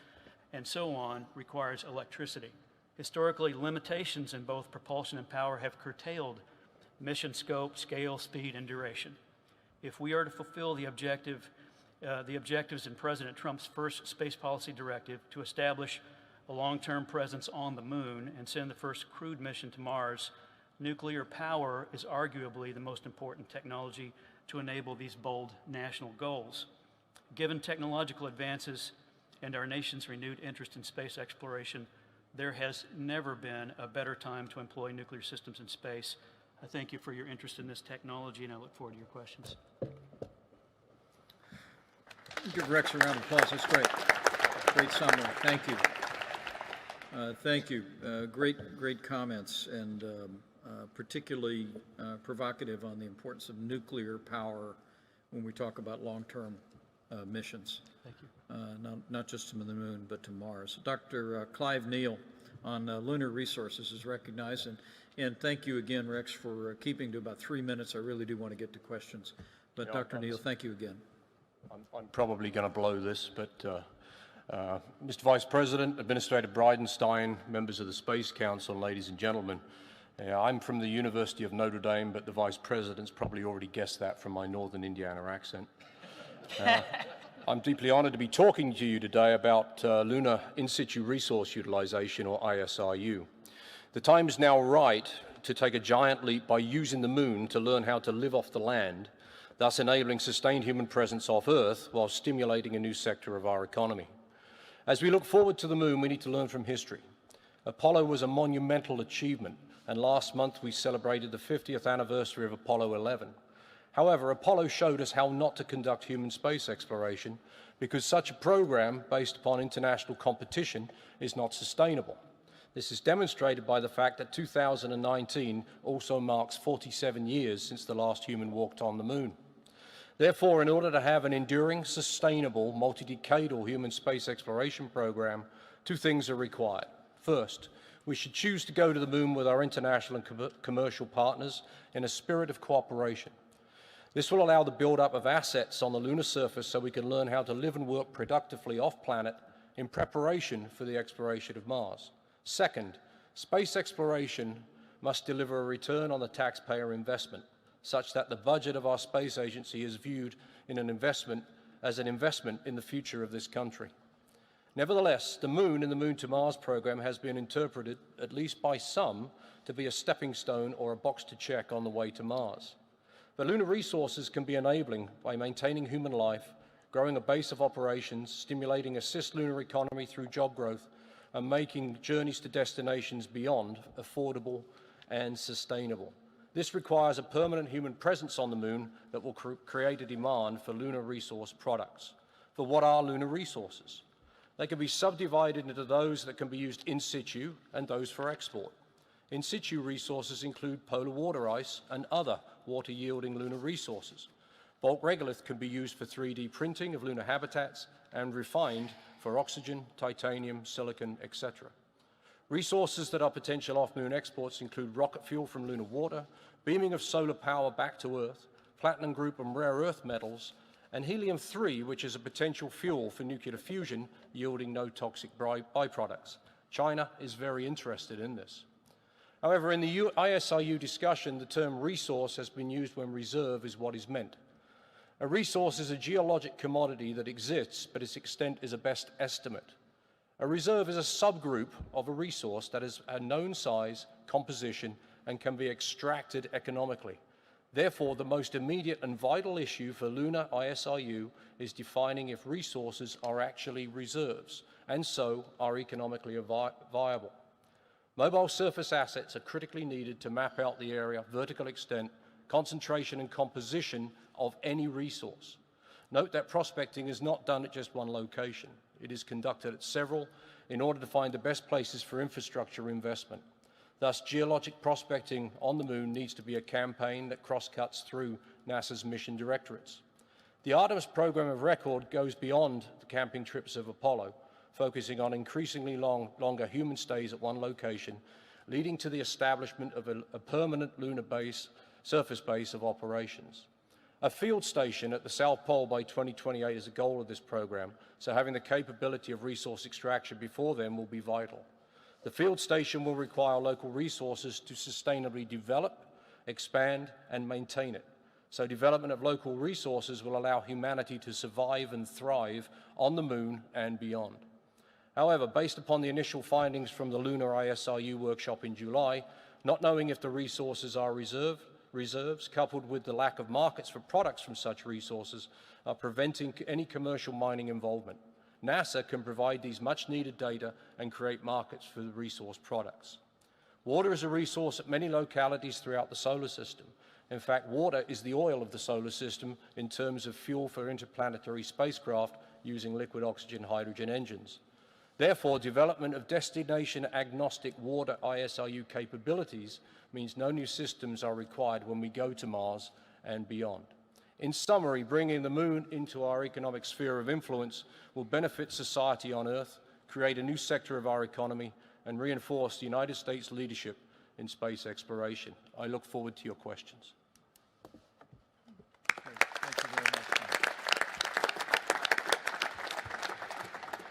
and so on, requires electricity. Historically, limitations in both propulsion and power have curtailed mission scope, scale, speed, and duration. If we are to fulfill the objectives in President Trump's first space policy directive to establish a long-term presence on the moon and send the first crewed mission to Mars, nuclear power is arguably the most important technology to enable these bold national goals. Given technological advances and our nation's renewed interest in space exploration, there has never been a better time to employ nuclear systems in space. I thank you for your interest in this technology, and I look forward to your questions. Give Rex a round of applause. That's great. Great summary. Thank you. Thank you. Great comments, and particularly provocative on the importance of nuclear power when we talk about long-term missions. Thank you. Not just to the moon, but to Mars. Dr. Clive Neal on lunar resources is recognized, and thank you again, Rex, for keeping to about 3 minutes. I really do want to get to questions. But yeah, Dr. Neal, thank you again. I'm probably going to blow this, but Mr. Vice President, Administrator Bridenstine, members of the Space Council, ladies and gentlemen, I'm from the University of Notre Dame, but the Vice President's probably already guessed that from my Northern Indiana accent. I'm deeply honored to be talking to you today about Lunar In Situ Resource Utilization, or ISRU. The time is now right to take a giant leap by using the moon to learn how to live off the land, thus enabling sustained human presence off Earth while stimulating a new sector of our economy. As we look forward to the moon, we need to learn from history. Apollo was a monumental achievement, and last month we celebrated the 50th anniversary of Apollo 11. However, Apollo showed us how not to conduct human space exploration because such a program based upon international competition is not sustainable. This is demonstrated by the fact that 2019 also marks 47 years since the last human walked on the moon. Therefore, in order to have an enduring, sustainable, multi-decadal human space exploration program, two things are required. First, we should choose to go to the moon with our international and commercial partners in a spirit of cooperation. This will allow the build-up of assets on the lunar surface so we can learn how to live and work productively off-planet in preparation for the exploration of Mars. Second, space exploration must deliver a return on the taxpayer investment, such that the budget of our space agency is viewed as an investment in the future of this country. Nevertheless, the moon and the Moon to Mars program has been interpreted, at least by some, to be a stepping stone or a box to check on the way to Mars. But lunar resources can be enabling by maintaining human life, growing a base of operations, stimulating a cislunar economy through job growth, and making journeys to destinations beyond affordable and sustainable. This requires a permanent human presence on the moon that will create a demand for lunar resource products. For what are lunar resources? They can be subdivided into those that can be used in situ and those for export. In situ resources include polar water ice and other water-yielding lunar resources. Bulk regolith can be used for 3D printing of lunar habitats and refined for oxygen, titanium, silicon, etc. Resources that are potential off-moon exports include rocket fuel from lunar water, beaming of solar power back to Earth, platinum group and rare earth metals, and helium-3, which is a potential fuel for nuclear fusion, yielding no toxic byproducts. China is very interested in this. However, in the ISRU discussion, the term resource has been used when reserve is what is meant. A resource is a geologic commodity that exists, but its extent is a best estimate. A reserve is a subgroup of a resource that is a known size, composition, and can be extracted economically. Therefore, the most immediate and vital issue for lunar ISRU is defining if resources are actually reserves, and so are economically viable. Mobile surface assets are critically needed to map out the area, vertical extent, concentration and composition of any resource. Note that prospecting is not done at just one location. It is conducted at several in order to find the best places for infrastructure investment. Thus, geologic prospecting on the moon needs to be a campaign that cross-cuts through NASA's mission directorates. The Artemis program of record goes beyond the camping trips of Apollo, focusing on increasingly longer human stays at one location, leading to the establishment of a permanent lunar base, surface base of operations. A field station at the South Pole by 2028 is a goal of this program, so having the capability of resource extraction before then will be vital. The field station will require local resources to sustainably develop, expand, and maintain it. So development of local resources will allow humanity to survive and thrive on the moon and beyond. However, based upon the initial findings from the Lunar ISRU workshop in July, not knowing if the resources are reserves, coupled with the lack of markets for products from such resources, are preventing any commercial mining involvement. NASA can provide these much-needed data and create markets for the resource products. Water is a resource at many localities throughout the solar system. In fact, water is the oil of the solar system in terms of fuel for interplanetary spacecraft using liquid oxygen hydrogen engines. Therefore, development of destination-agnostic water ISRU capabilities means no new systems are required when we go to Mars and beyond. In summary, bringing the moon into our economic sphere of influence will benefit society on Earth, create a new sector of our economy, and reinforce the United States leadership in space exploration. I look forward to your questions.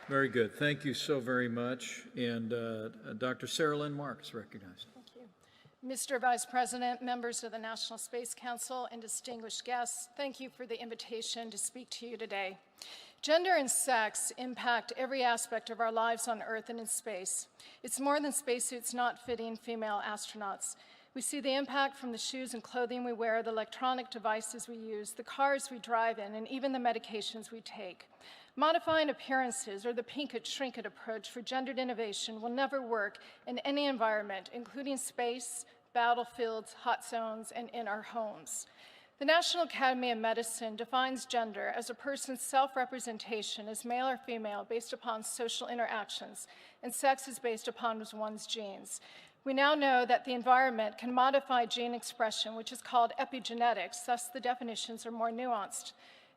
Very good. Thank you so very much. And Dr. Sarah Lynn Mark is recognized. Thank you. Mr. Vice President, members of the National Space Council, and distinguished guests, thank you for the invitation to speak to you today. Gender and sex impact every aspect of our lives on Earth and in space. It's more than spacesuits not fitting female astronauts. We see the impact from the shoes and clothing we wear, the electronic devices we use, the cars we drive in, and even the medications we take. Modifying appearances or the pink-it-shrink-it approach for gendered innovation will never work in any environment, including space, battlefields, hot zones, and in our homes. The National Academy of Medicine defines gender as a person's self-representation as male or female based upon social interactions, and sex is based upon one's genes. We now know that the environment can modify gene expression, which is called epigenetics, thus the definitions are more nuanced.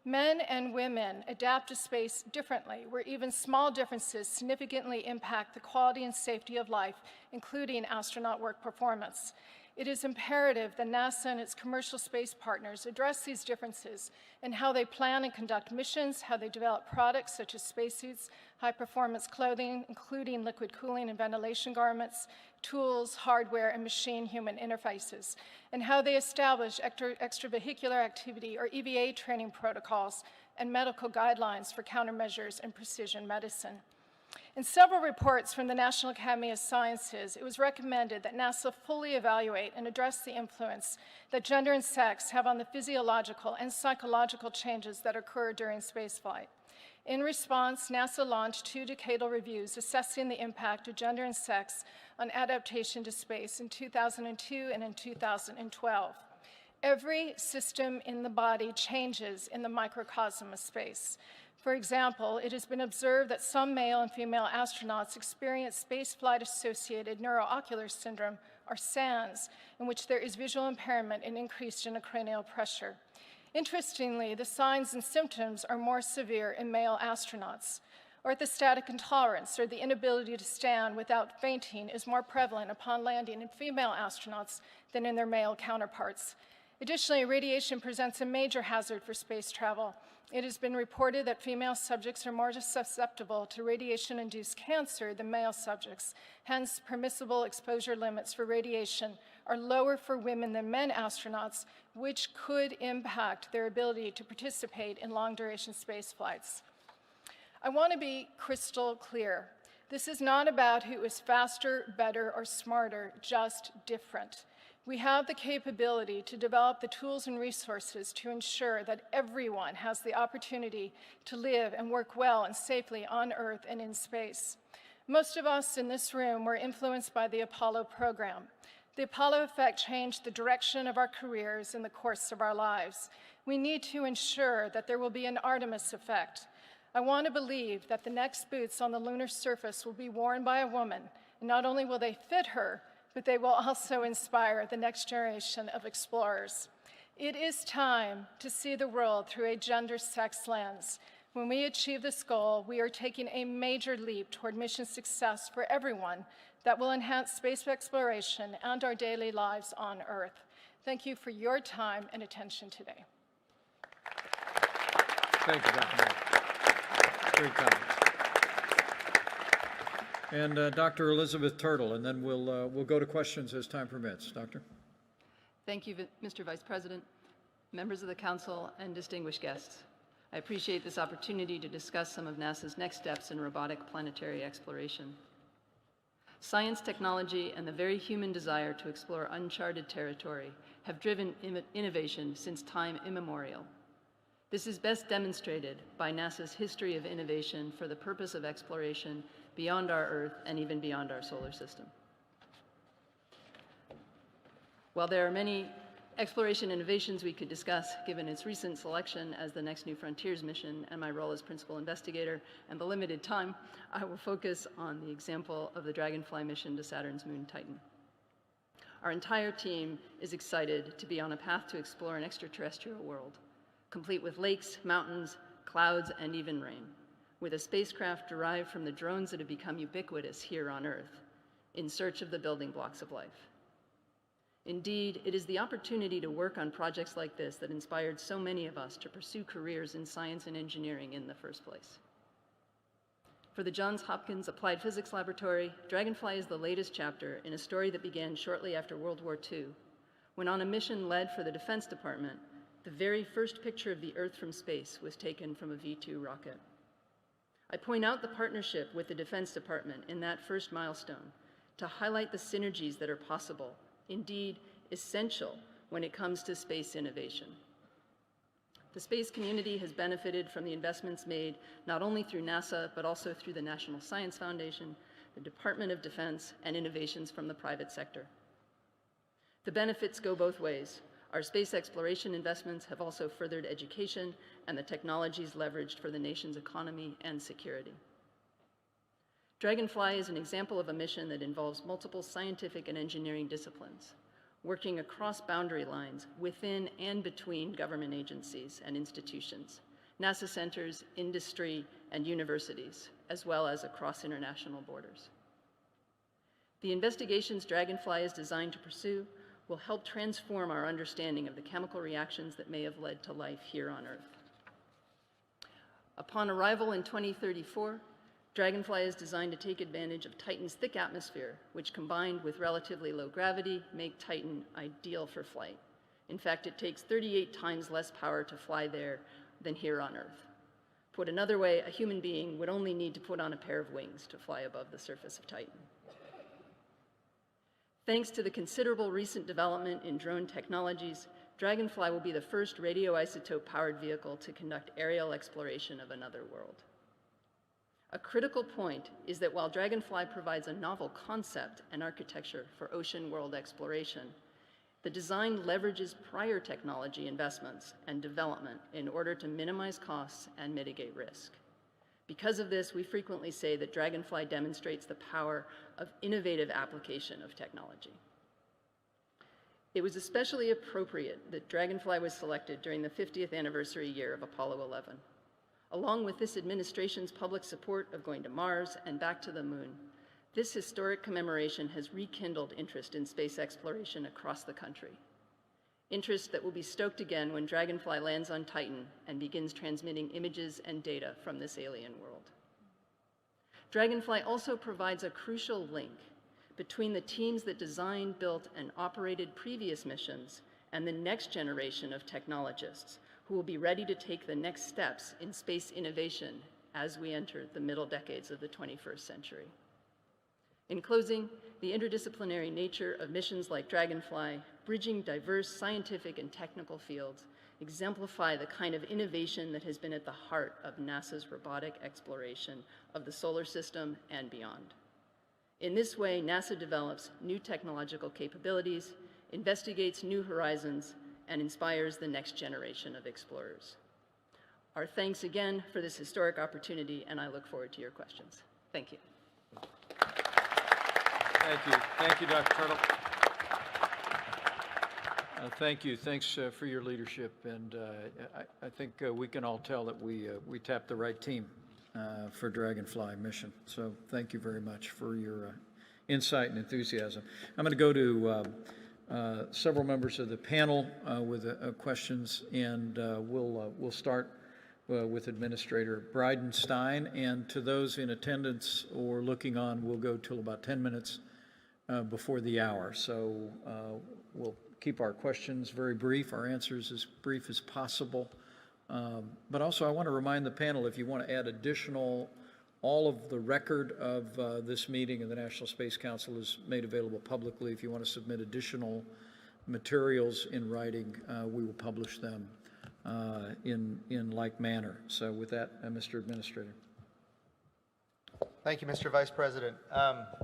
Men and women adapt to space differently, where even small differences significantly impact the quality and safety of life, including astronaut work performance. It is imperative that NASA and its commercial space partners address these differences in how they plan and conduct missions, how they develop products such as spacesuits, high-performance clothing, including liquid cooling and ventilation garments, tools, hardware, and machine-human interfaces, and how they establish extravehicular activity or EVA training protocols and medical guidelines for countermeasures in precision medicine. In several reports from the National Academy of Sciences, it was recommended that NASA fully evaluate and address the influence that gender and sex have on the physiological and psychological changes that occur during spaceflight. In response, NASA launched 2 decadal reviews assessing the impact of gender and sex on adaptation to space in 2002 and in 2012. Every system in the body changes in the microcosm of space. For example, it has been observed that some male and female astronauts experience spaceflight-associated neuroocular syndrome, or SANS, in which there is visual impairment and increased intracranial pressure. Interestingly, the signs and symptoms are more severe in male astronauts. Orthostatic intolerance, or the inability to stand without fainting, is more prevalent upon landing in female astronauts than in their male counterparts. Additionally, radiation presents a major hazard for space travel. It has been reported that female subjects are more susceptible to radiation-induced cancer than male subjects. Hence, permissible exposure limits for radiation are lower for women than men astronauts, which could impact their ability to participate in long-duration space flights. I want to be crystal clear. This is not about who is faster, better, or smarter, just different. We have the capability to develop the tools and resources to ensure that everyone has the opportunity to live and work well and safely on Earth and in space. Most of us in this room were influenced by the Apollo program. The Apollo effect changed the direction of our careers and the course of our lives. We need to ensure that there will be an Artemis effect. I want to believe that the next boots on the lunar surface will be worn by a woman, and not only will they fit her, but they will also inspire the next generation of explorers. It is time to see the world through a gender-sex lens. When we achieve this goal, we are taking a major leap toward mission success for everyone that will enhance space exploration and our daily lives on Earth. Thank you for your time and attention today. Thank you, Dr. Moore. Great comments. And Dr. Elizabeth Turtle, and then we'll go to questions as time permits. Doctor? Thank you, Mr. Vice President, members of the Council, and distinguished guests. I appreciate this opportunity to discuss some of NASA's next steps in robotic planetary exploration. Science, technology, and the very human desire to explore uncharted territory have driven innovation since time immemorial. This is best demonstrated by NASA's history of innovation for the purpose of exploration beyond our Earth and even beyond our solar system. While there are many exploration innovations we could discuss, given its recent selection as the Next New Frontiers mission and my role as principal investigator and the limited time, I will focus on the example of the Dragonfly mission to Saturn's moon Titan. Our entire team is excited to be on a path to explore an extraterrestrial world, complete with lakes, mountains, clouds, and even rain, with a spacecraft derived from the drones that have become ubiquitous here on Earth, in search of the building blocks of life. Indeed, it is the opportunity to work on projects like this that inspired so many of us to pursue careers in science and engineering in the first place. For the Johns Hopkins Applied Physics Laboratory, Dragonfly is the latest chapter in a story that began shortly after World War II, when on a mission led for the Defense Department, the very first picture of the Earth from space was taken from a V-2 rocket. I point out the partnership with the Defense Department in that first milestone to highlight the synergies that are possible, indeed essential, when it comes to space innovation. The space community has benefited from the investments made not only through NASA, but also through the National Science Foundation, the Department of Defense, and innovations from the private sector. The benefits go both ways. Our space exploration investments have also furthered education and the technologies leveraged for the nation's economy and security. Dragonfly is an example of a mission that involves multiple scientific and engineering disciplines, working across boundary lines within and between government agencies and institutions, NASA centers, industry, and universities, as well as across international borders. The investigations Dragonfly is designed to pursue will help transform our understanding of the chemical reactions that may have led to life here on Earth. Upon arrival in 2034, Dragonfly is designed to take advantage of Titan's thick atmosphere, which combined with relatively low gravity, make Titan ideal for flight. In fact, it takes 38 times less power to fly there than here on Earth. Put another way, a human being would only need to put on a pair of wings to fly above the surface of Titan. Thanks to the considerable recent development in drone technologies, Dragonfly will be the first radioisotope-powered vehicle to conduct aerial exploration of another world. A critical point is that while Dragonfly provides a novel concept and architecture for ocean world exploration, the design leverages prior technology investments and development in order to minimize costs and mitigate risk. Because of this, we frequently say that Dragonfly demonstrates the power of innovative application of technology. It was especially appropriate that Dragonfly was selected during the 50th anniversary year of Apollo 11. Along with this administration's public support of going to Mars and back to the moon, this historic commemoration has rekindled interest in space exploration across the country. Interest that will be stoked again when Dragonfly lands on Titan and begins transmitting images and data from this alien world. Dragonfly also provides a crucial link between the teams that designed, built, and operated previous missions and the next generation of technologists who will be ready to take the next steps in space innovation as we enter the middle decades of the 21st century. In closing, the interdisciplinary nature of missions like Dragonfly, bridging diverse scientific and technical fields, exemplify the kind of innovation that has been at the heart of NASA's robotic exploration of the solar system and beyond. In this way, NASA develops new technological capabilities, investigates new horizons, and inspires the next generation of explorers. Our thanks again for this historic opportunity, and I look forward to your questions. Thank you. Thank you. Thank you, Dr. Turtle. Thank you. Thanks for your leadership. And I think we can all tell that we tapped the right team for Dragonfly mission. So thank you very much for your insight and enthusiasm. I'm going to go to several members of the panel with questions, and we'll start with Administrator Bridenstine. And to those in attendance or looking on, we'll go till about 10 minutes before the hour. So we'll keep our questions very brief, our answers as brief as possible. But also I want to remind the panel, if you want to add all of the record of this meeting of the National Space Council is made available publicly. If you want to submit additional materials in writing, we will publish them in like manner. So with that, Mr. Administrator. Thank you, Mr. Vice President.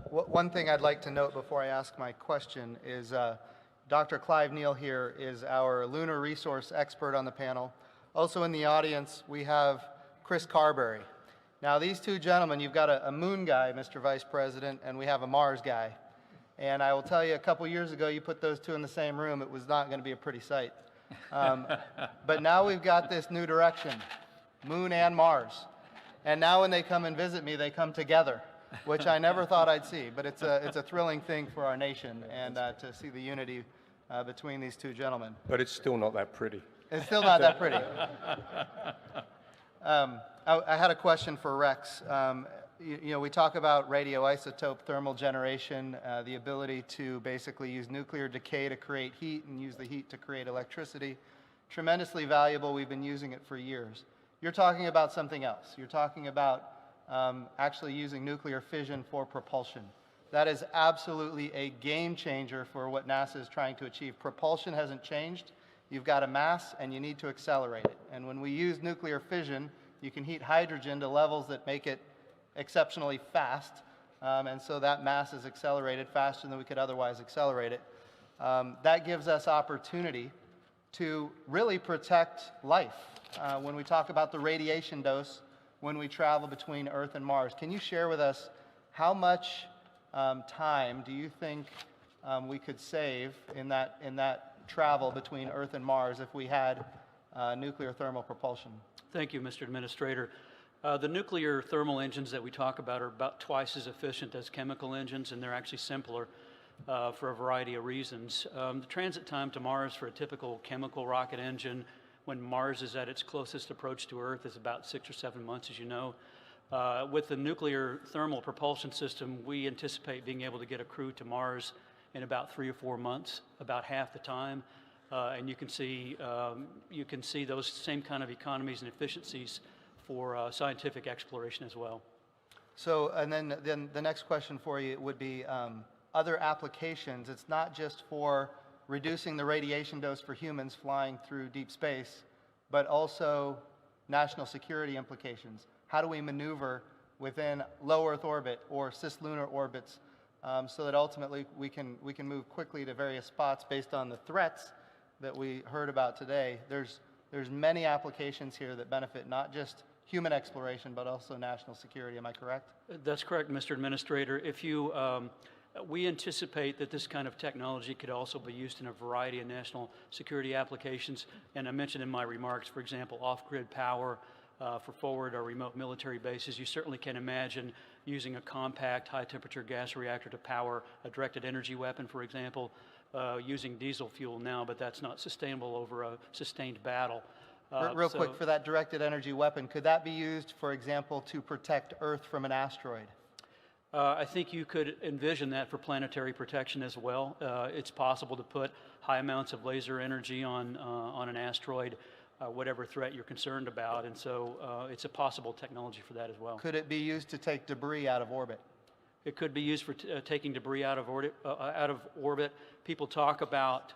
One thing I'd like to note before I ask my question is Dr. Clive Neal here is our lunar resource expert on the panel. Also in the audience, we have Chris Carberry. Now, these two gentlemen, you've got a moon guy, Mr. Vice President, and we have a Mars guy. And I will tell you, a couple years ago, you put those two in the same room, it was not going to be a pretty sight. But now we've got this new direction, Moon and Mars. And now when they come and visit me, they come together, which I never thought I'd see. But it's a thrilling thing for our nation, and to see the unity between these two gentlemen. But it's still not that pretty. It's still not that pretty. I had a question for Rex. You know, we talk about radioisotope thermal generation, the ability to basically use nuclear decay to create heat and use the heat to create electricity. Tremendously valuable. We've been using it for years. You're talking about something else. You're talking about actually using nuclear fission for propulsion. That is absolutely a game changer for what NASA is trying to achieve. Propulsion hasn't changed. You've got a mass and you need to accelerate it. And when we use nuclear fission, you can heat hydrogen to levels that make it exceptionally fast. And so that mass is accelerated faster than we could otherwise accelerate it. That gives us opportunity to really protect life. When we talk about the radiation dose, when we travel between Earth and Mars, can you share with us how much time do you think we could save in that travel between Earth and Mars if we had nuclear thermal propulsion? Thank you, Mr. Administrator. The nuclear thermal engines that we talk about are about twice as efficient as chemical engines, and they're actually simpler for a variety of reasons. The transit time to Mars for a typical chemical rocket engine when Mars is at its closest approach to Earth is about 6 or 7 months, as you know. With the nuclear thermal propulsion system, we anticipate being able to get a crew to Mars in about 3 or 4 months, about half the time. And you can see those same kind of economies and efficiencies for scientific exploration as well. So, and then the next question for you would be other applications. It's not just for reducing the radiation dose for humans flying through deep space, but also national security implications. How do we maneuver within low Earth orbit or cislunar orbits so that ultimately we can move quickly to various spots based on the threats that we heard about today? There's many applications here that benefit not just human exploration, but also national security. Am I correct? That's correct, Mr. Administrator. We anticipate that this kind of technology could also be used in a variety of national security applications. And I mentioned in my remarks, for example, off-grid power for forward or remote military bases. You certainly can imagine using a compact high-temperature gas reactor to power a directed energy weapon, for example, using diesel fuel now, but that's not sustainable over a sustained battle. Real quick, for that directed energy weapon, could that be used, for example, to protect Earth from an asteroid? I think you could envision that for planetary protection as well. It's possible to put high amounts of laser energy on an asteroid, whatever threat you're concerned about, and so it's a possible technology for that as well. Could it be used to take debris out of orbit? It could be used for taking debris out of orbit. People talk about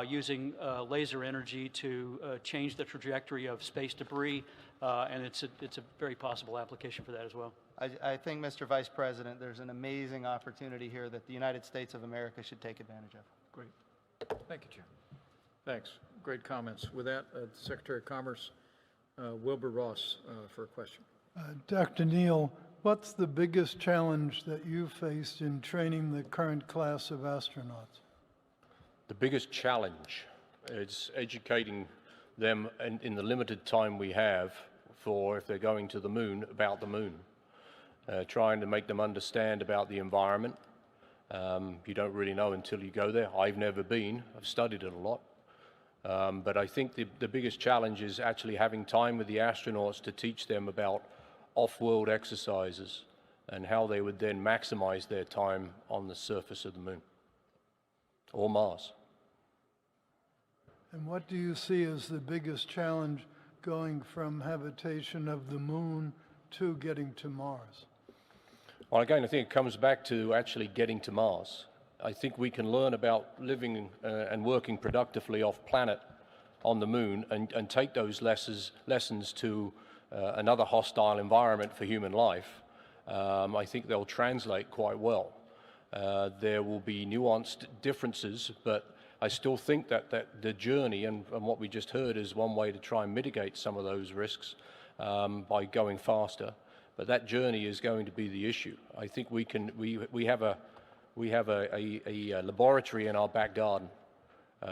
using laser energy to change the trajectory of space debris, and it's a very possible application for that as well. I think, Mr. Vice President, there's an amazing opportunity here that the United States of America should take advantage of. Great. Thank you, Chair. Thanks. Great comments. With that, Secretary of Commerce Wilbur Ross for a question. Dr. Neal, what's the biggest challenge that you faced in training the current class of astronauts? The biggest challenge is educating them in the limited time we have for if they're going to the moon, about the moon. Trying to make them understand about the environment. You don't really know until you go there. I've never been. I've studied it a lot. But I think the biggest challenge is actually having time with the astronauts to teach them about off-world exercises and how they would then maximize their time on the surface of the moon or Mars. And what do you see as the biggest challenge going from habitation of the moon to getting to Mars? Well, again, I think it comes back to actually getting to Mars. I think we can learn about living and working productively off planet on the moon and take those lessons to another hostile environment for human life. I think they'll translate quite well. There will be nuanced differences, but I still think that the journey and what we just heard is one way to try and mitigate some of those risks by going faster. But that journey is going to be the issue. I think we have a laboratory in our back garden.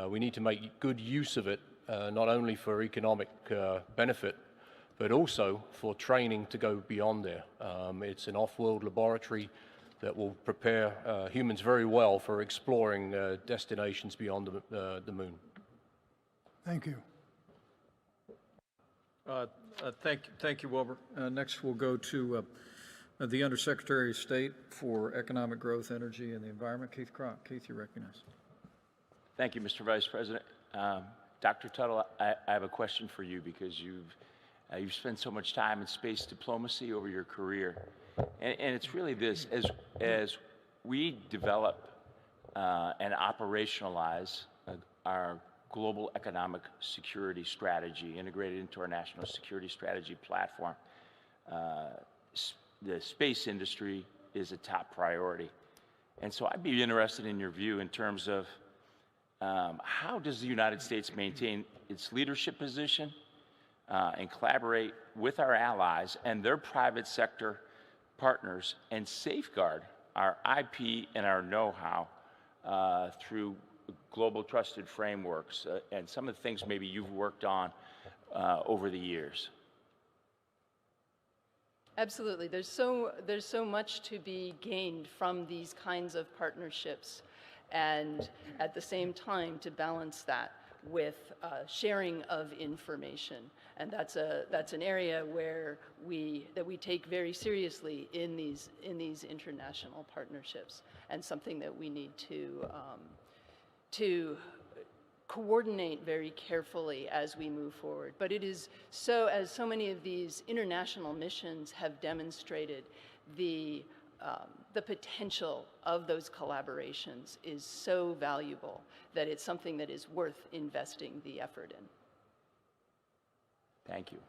We need to make good use of it, not only for economic benefit, but also for training to go beyond there. It's an off-world laboratory that will prepare humans very well for exploring destinations beyond the moon. Thank you. Thank you, Wilbur. Next, we'll go to the Undersecretary of State for Economic Growth, Energy, and the Environment, Keith Kroc. Keith, you're recognized. Thank you, Mr. Vice President. Dr. Tuttle, I have a question for you because you've spent so much time in space diplomacy over your career, and it's really this: as we develop and operationalize our global economic security strategy integrated into our national security strategy platform, the space industry is a top priority. And so I'd be interested in your view in terms of how does the United States maintain its leadership position and collaborate with our allies and their private sector partners and safeguard our IP and our know-how through global trusted frameworks and some of the things maybe you've worked on over the years? Absolutely. There's so much to be gained from these kinds of partnerships, and at the same time to balance that with sharing of information. And that's an area where we take very seriously in these international partnerships, and something that we need to coordinate very carefully as we move forward. But it is so, as so many of these international missions have demonstrated, the potential of those collaborations is so valuable that it's something that is worth investing the effort in. Thank you.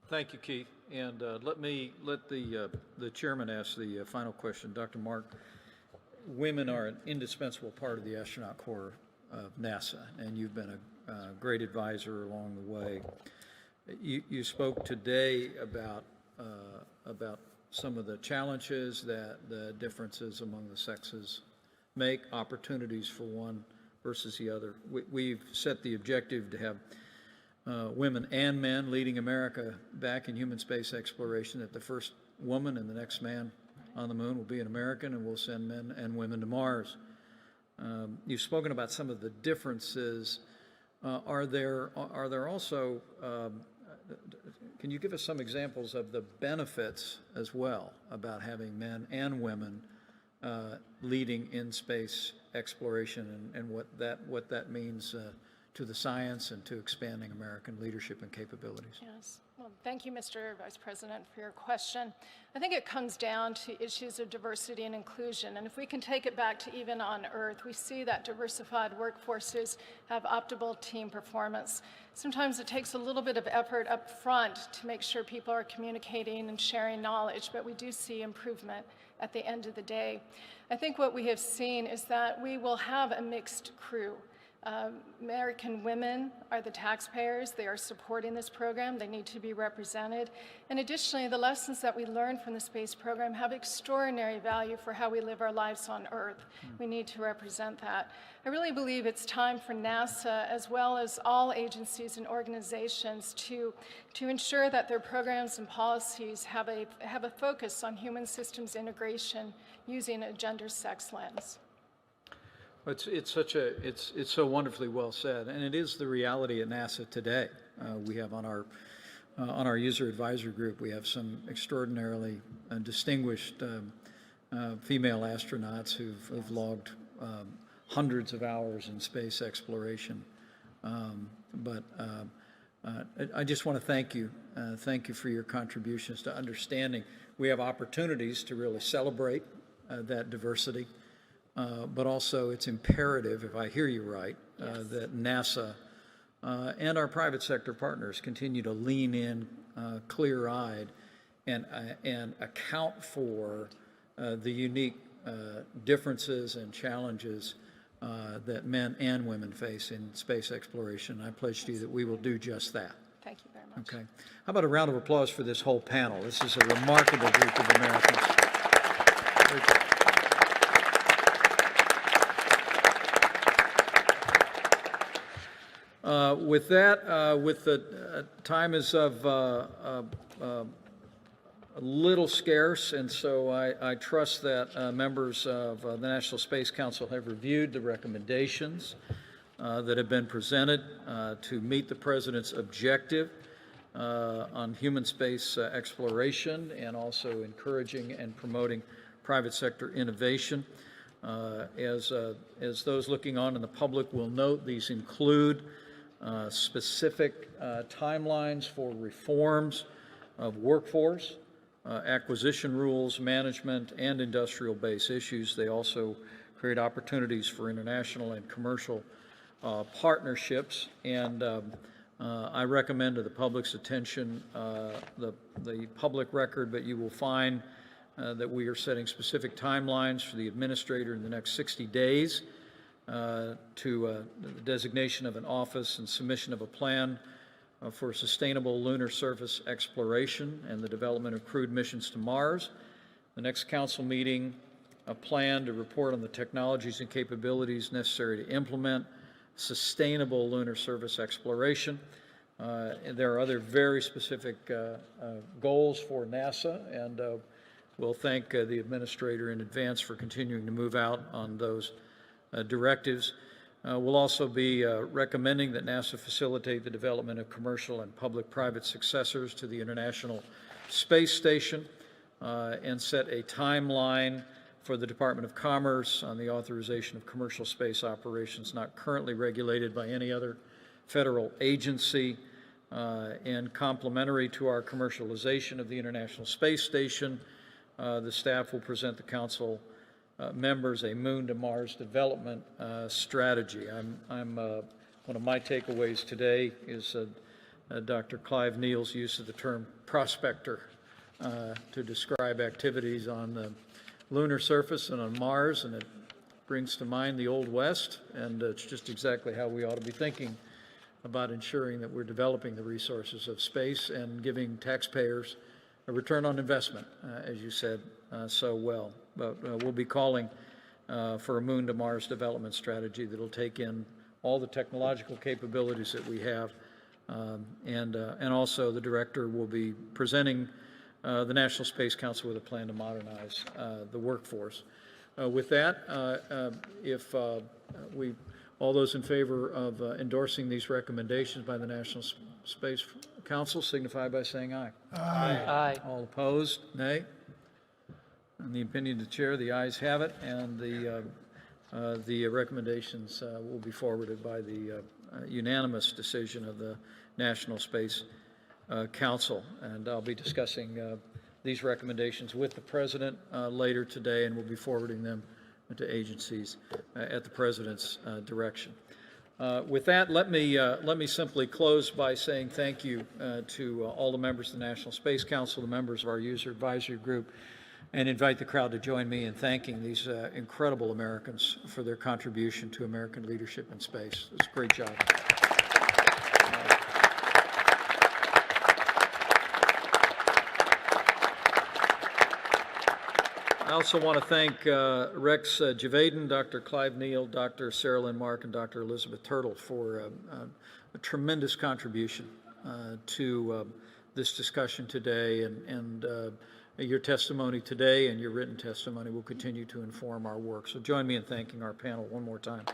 Thank you, Keith. And let the chairman ask the final question. Dr. Mark, women are an indispensable part of the astronaut corps of NASA, and you've been a great advisor along the way. You spoke today about some of the challenges that the differences among the sexes make, opportunities for one versus the other. We've set the objective to have women and men leading America back in human space exploration, that the first woman and the next man on the moon will be an American, and we'll send men and women to Mars. You've spoken about some of the differences. Are there also, can you give us some examples of the benefits as well about having men and women leading in space exploration, and what that means to the science and to expanding American leadership and capabilities? Yes. Well, Thank you, Mr. Vice President, for your question. I think it comes down to issues of diversity and inclusion. And if we can take it back to even on Earth, we see that diversified workforces have optimal team performance. Sometimes it takes a little bit of effort up front to make sure people are communicating and sharing knowledge, but we do see improvement at the end of the day. I think what we have seen is that we will have a mixed crew. American women are the taxpayers. They are supporting this program. They need to be represented. And additionally, the lessons that we learned from the space program have extraordinary value for how we live our lives on Earth. We need to represent that. I really believe it's time for NASA, as well as all agencies and organizations, to ensure that their programs and policies have a focus on human systems integration using a gender-sex lens. It's so wonderfully well said, and it is the reality at NASA today. We have on our user advisory group, we have some extraordinarily distinguished female astronauts who've logged hundreds of hours in space exploration. But I just want to thank you for your contributions to understanding. We have opportunities to really celebrate that diversity. But also it's imperative, if I hear you right, that NASA and our private sector partners continue to lean in clear-eyed and account for the unique differences and challenges that men and women face in space exploration. I pledge to you that we will do just that. Thank you very much. Okay. How about a round of applause for this whole panel? This is a remarkable group of Americans. Very good. With that, with the time is of a little scarce, and so I trust that members of the National Space Council have reviewed the recommendations that have been presented to meet the President's objective on human space exploration and also encouraging and promoting private sector innovation. As those looking on in the public will note, these include specific timelines for reforms of workforce, acquisition rules, management, and industrial base issues. They also create opportunities for international and commercial partnerships. And I recommend to the public's attention the public record, but you will find that we are setting specific timelines for the administrator in the next 60 days to the designation of an office and submission of a plan for sustainable lunar surface exploration and the development of crewed missions to Mars. The next council meeting, a plan to report on the technologies and capabilities necessary to implement sustainable lunar surface exploration. And there are other very specific goals for NASA, and we'll thank the administrator in advance for continuing to move out on those directives. We'll also be recommending that NASA facilitate the development of commercial and public-private successors to the International Space Station and set a timeline for the Department of Commerce on the authorization of commercial space operations not currently regulated by any other federal agency. And complementary to our commercialization of the International Space Station, the staff will present the Council members a Moon to Mars development strategy. One of my takeaways today is Dr. Clive Neal's use of the term prospector to describe activities on the lunar surface and on Mars, and it brings to mind the Old West, and it's just exactly how we ought to be thinking about ensuring that we're developing the resources of space and giving taxpayers a return on investment, as you said so well. But we'll be calling for a Moon to Mars development strategy that'll take in all the technological capabilities that we have, and also the director will be presenting the National Space Council with a plan to modernize the workforce. With that, if all those in favor of endorsing these recommendations by the National Space Council signify by saying aye. Aye. Aye. All opposed, nay. In the opinion of the chair, the ayes have it, and the recommendations will be forwarded by the unanimous decision of the National Space Council. And I'll be discussing these recommendations with the President later today, and we'll be forwarding them to agencies at the President's direction. With that, let me simply close by saying thank you to all the members of the National Space Council, the members of our User Advisory Group, and invite the crowd to join me in thanking these incredible Americans for their contribution to American leadership in space. It's a great job. I also want to thank Rex Javaden, Dr. Clive Neal, Dr. Sarah Lynn Mark, and Dr. Elizabeth Turtle for a tremendous contribution to this discussion today, and your testimony today and your written testimony will continue to inform our work. So join me in thanking our panel one more time.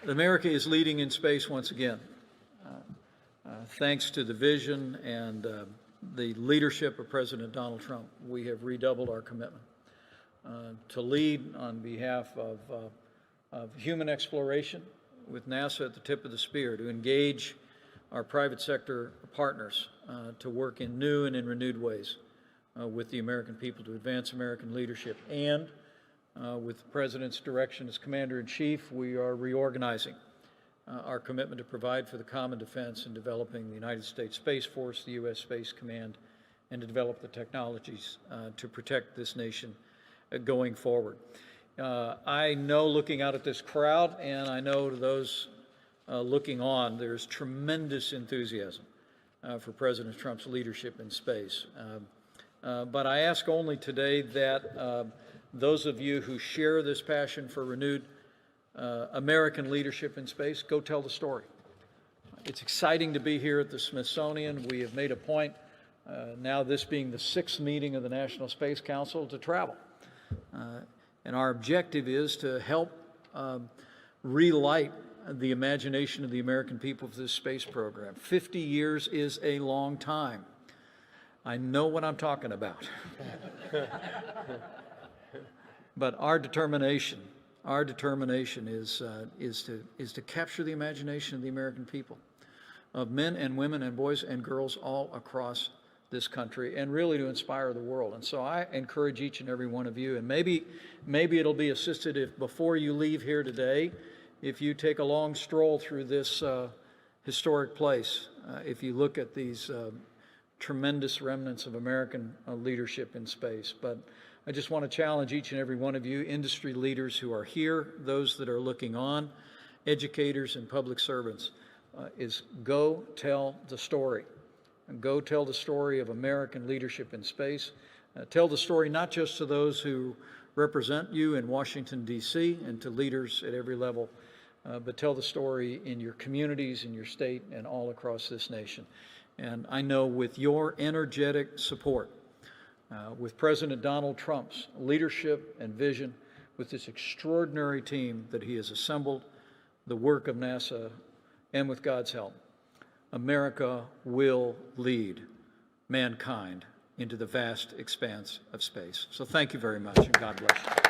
America is leading in space once again. Thanks to the vision and the leadership of President Donald Trump, we have redoubled our commitment to lead on behalf of human exploration with NASA at the tip of the spear, to engage our private sector partners to work in new and in renewed ways with the American people to advance American leadership. And with the President's direction as Commander-in-Chief, we are reorganizing our commitment to provide for the common defense and developing the United States Space Force, the U.S. Space Command, and to develop the technologies to protect this nation going forward. I know, looking out at this crowd, and I know to those looking on, there's tremendous enthusiasm for President Trump's leadership in space. But I ask only today that those of you who share this passion for renewed American leadership in space, go tell the story. It's exciting to be here at the Smithsonian. We have made a point, now this being the 6th meeting of the National Space Council, to travel. And our objective is to help relight the imagination of the American people for this space program. 50 years is a long time. I know what I'm talking about. But our determination is to capture the imagination of the American people, of men and women and boys and girls all across this country, and really to inspire the world. And so I encourage each and every one of you, and maybe it'll be assisted if before you leave here today, if you take a long stroll through this historic place, if you look at these tremendous remnants of American leadership in space. But I just want to challenge each and every one of you, industry leaders who are here, those that are looking on, educators and public servants, is go tell the story. And go tell the story of American leadership in space. Tell the story not just to those who represent you in Washington, D.C., and to leaders at every level, but tell the story in your communities, in your state, and all across this nation. And I know with your energetic support, with President Donald Trump's leadership and vision, with this extraordinary team that he has assembled, the work of NASA, and with God's help, America will lead mankind into the vast expanse of space. So thank you very much, and God bless you.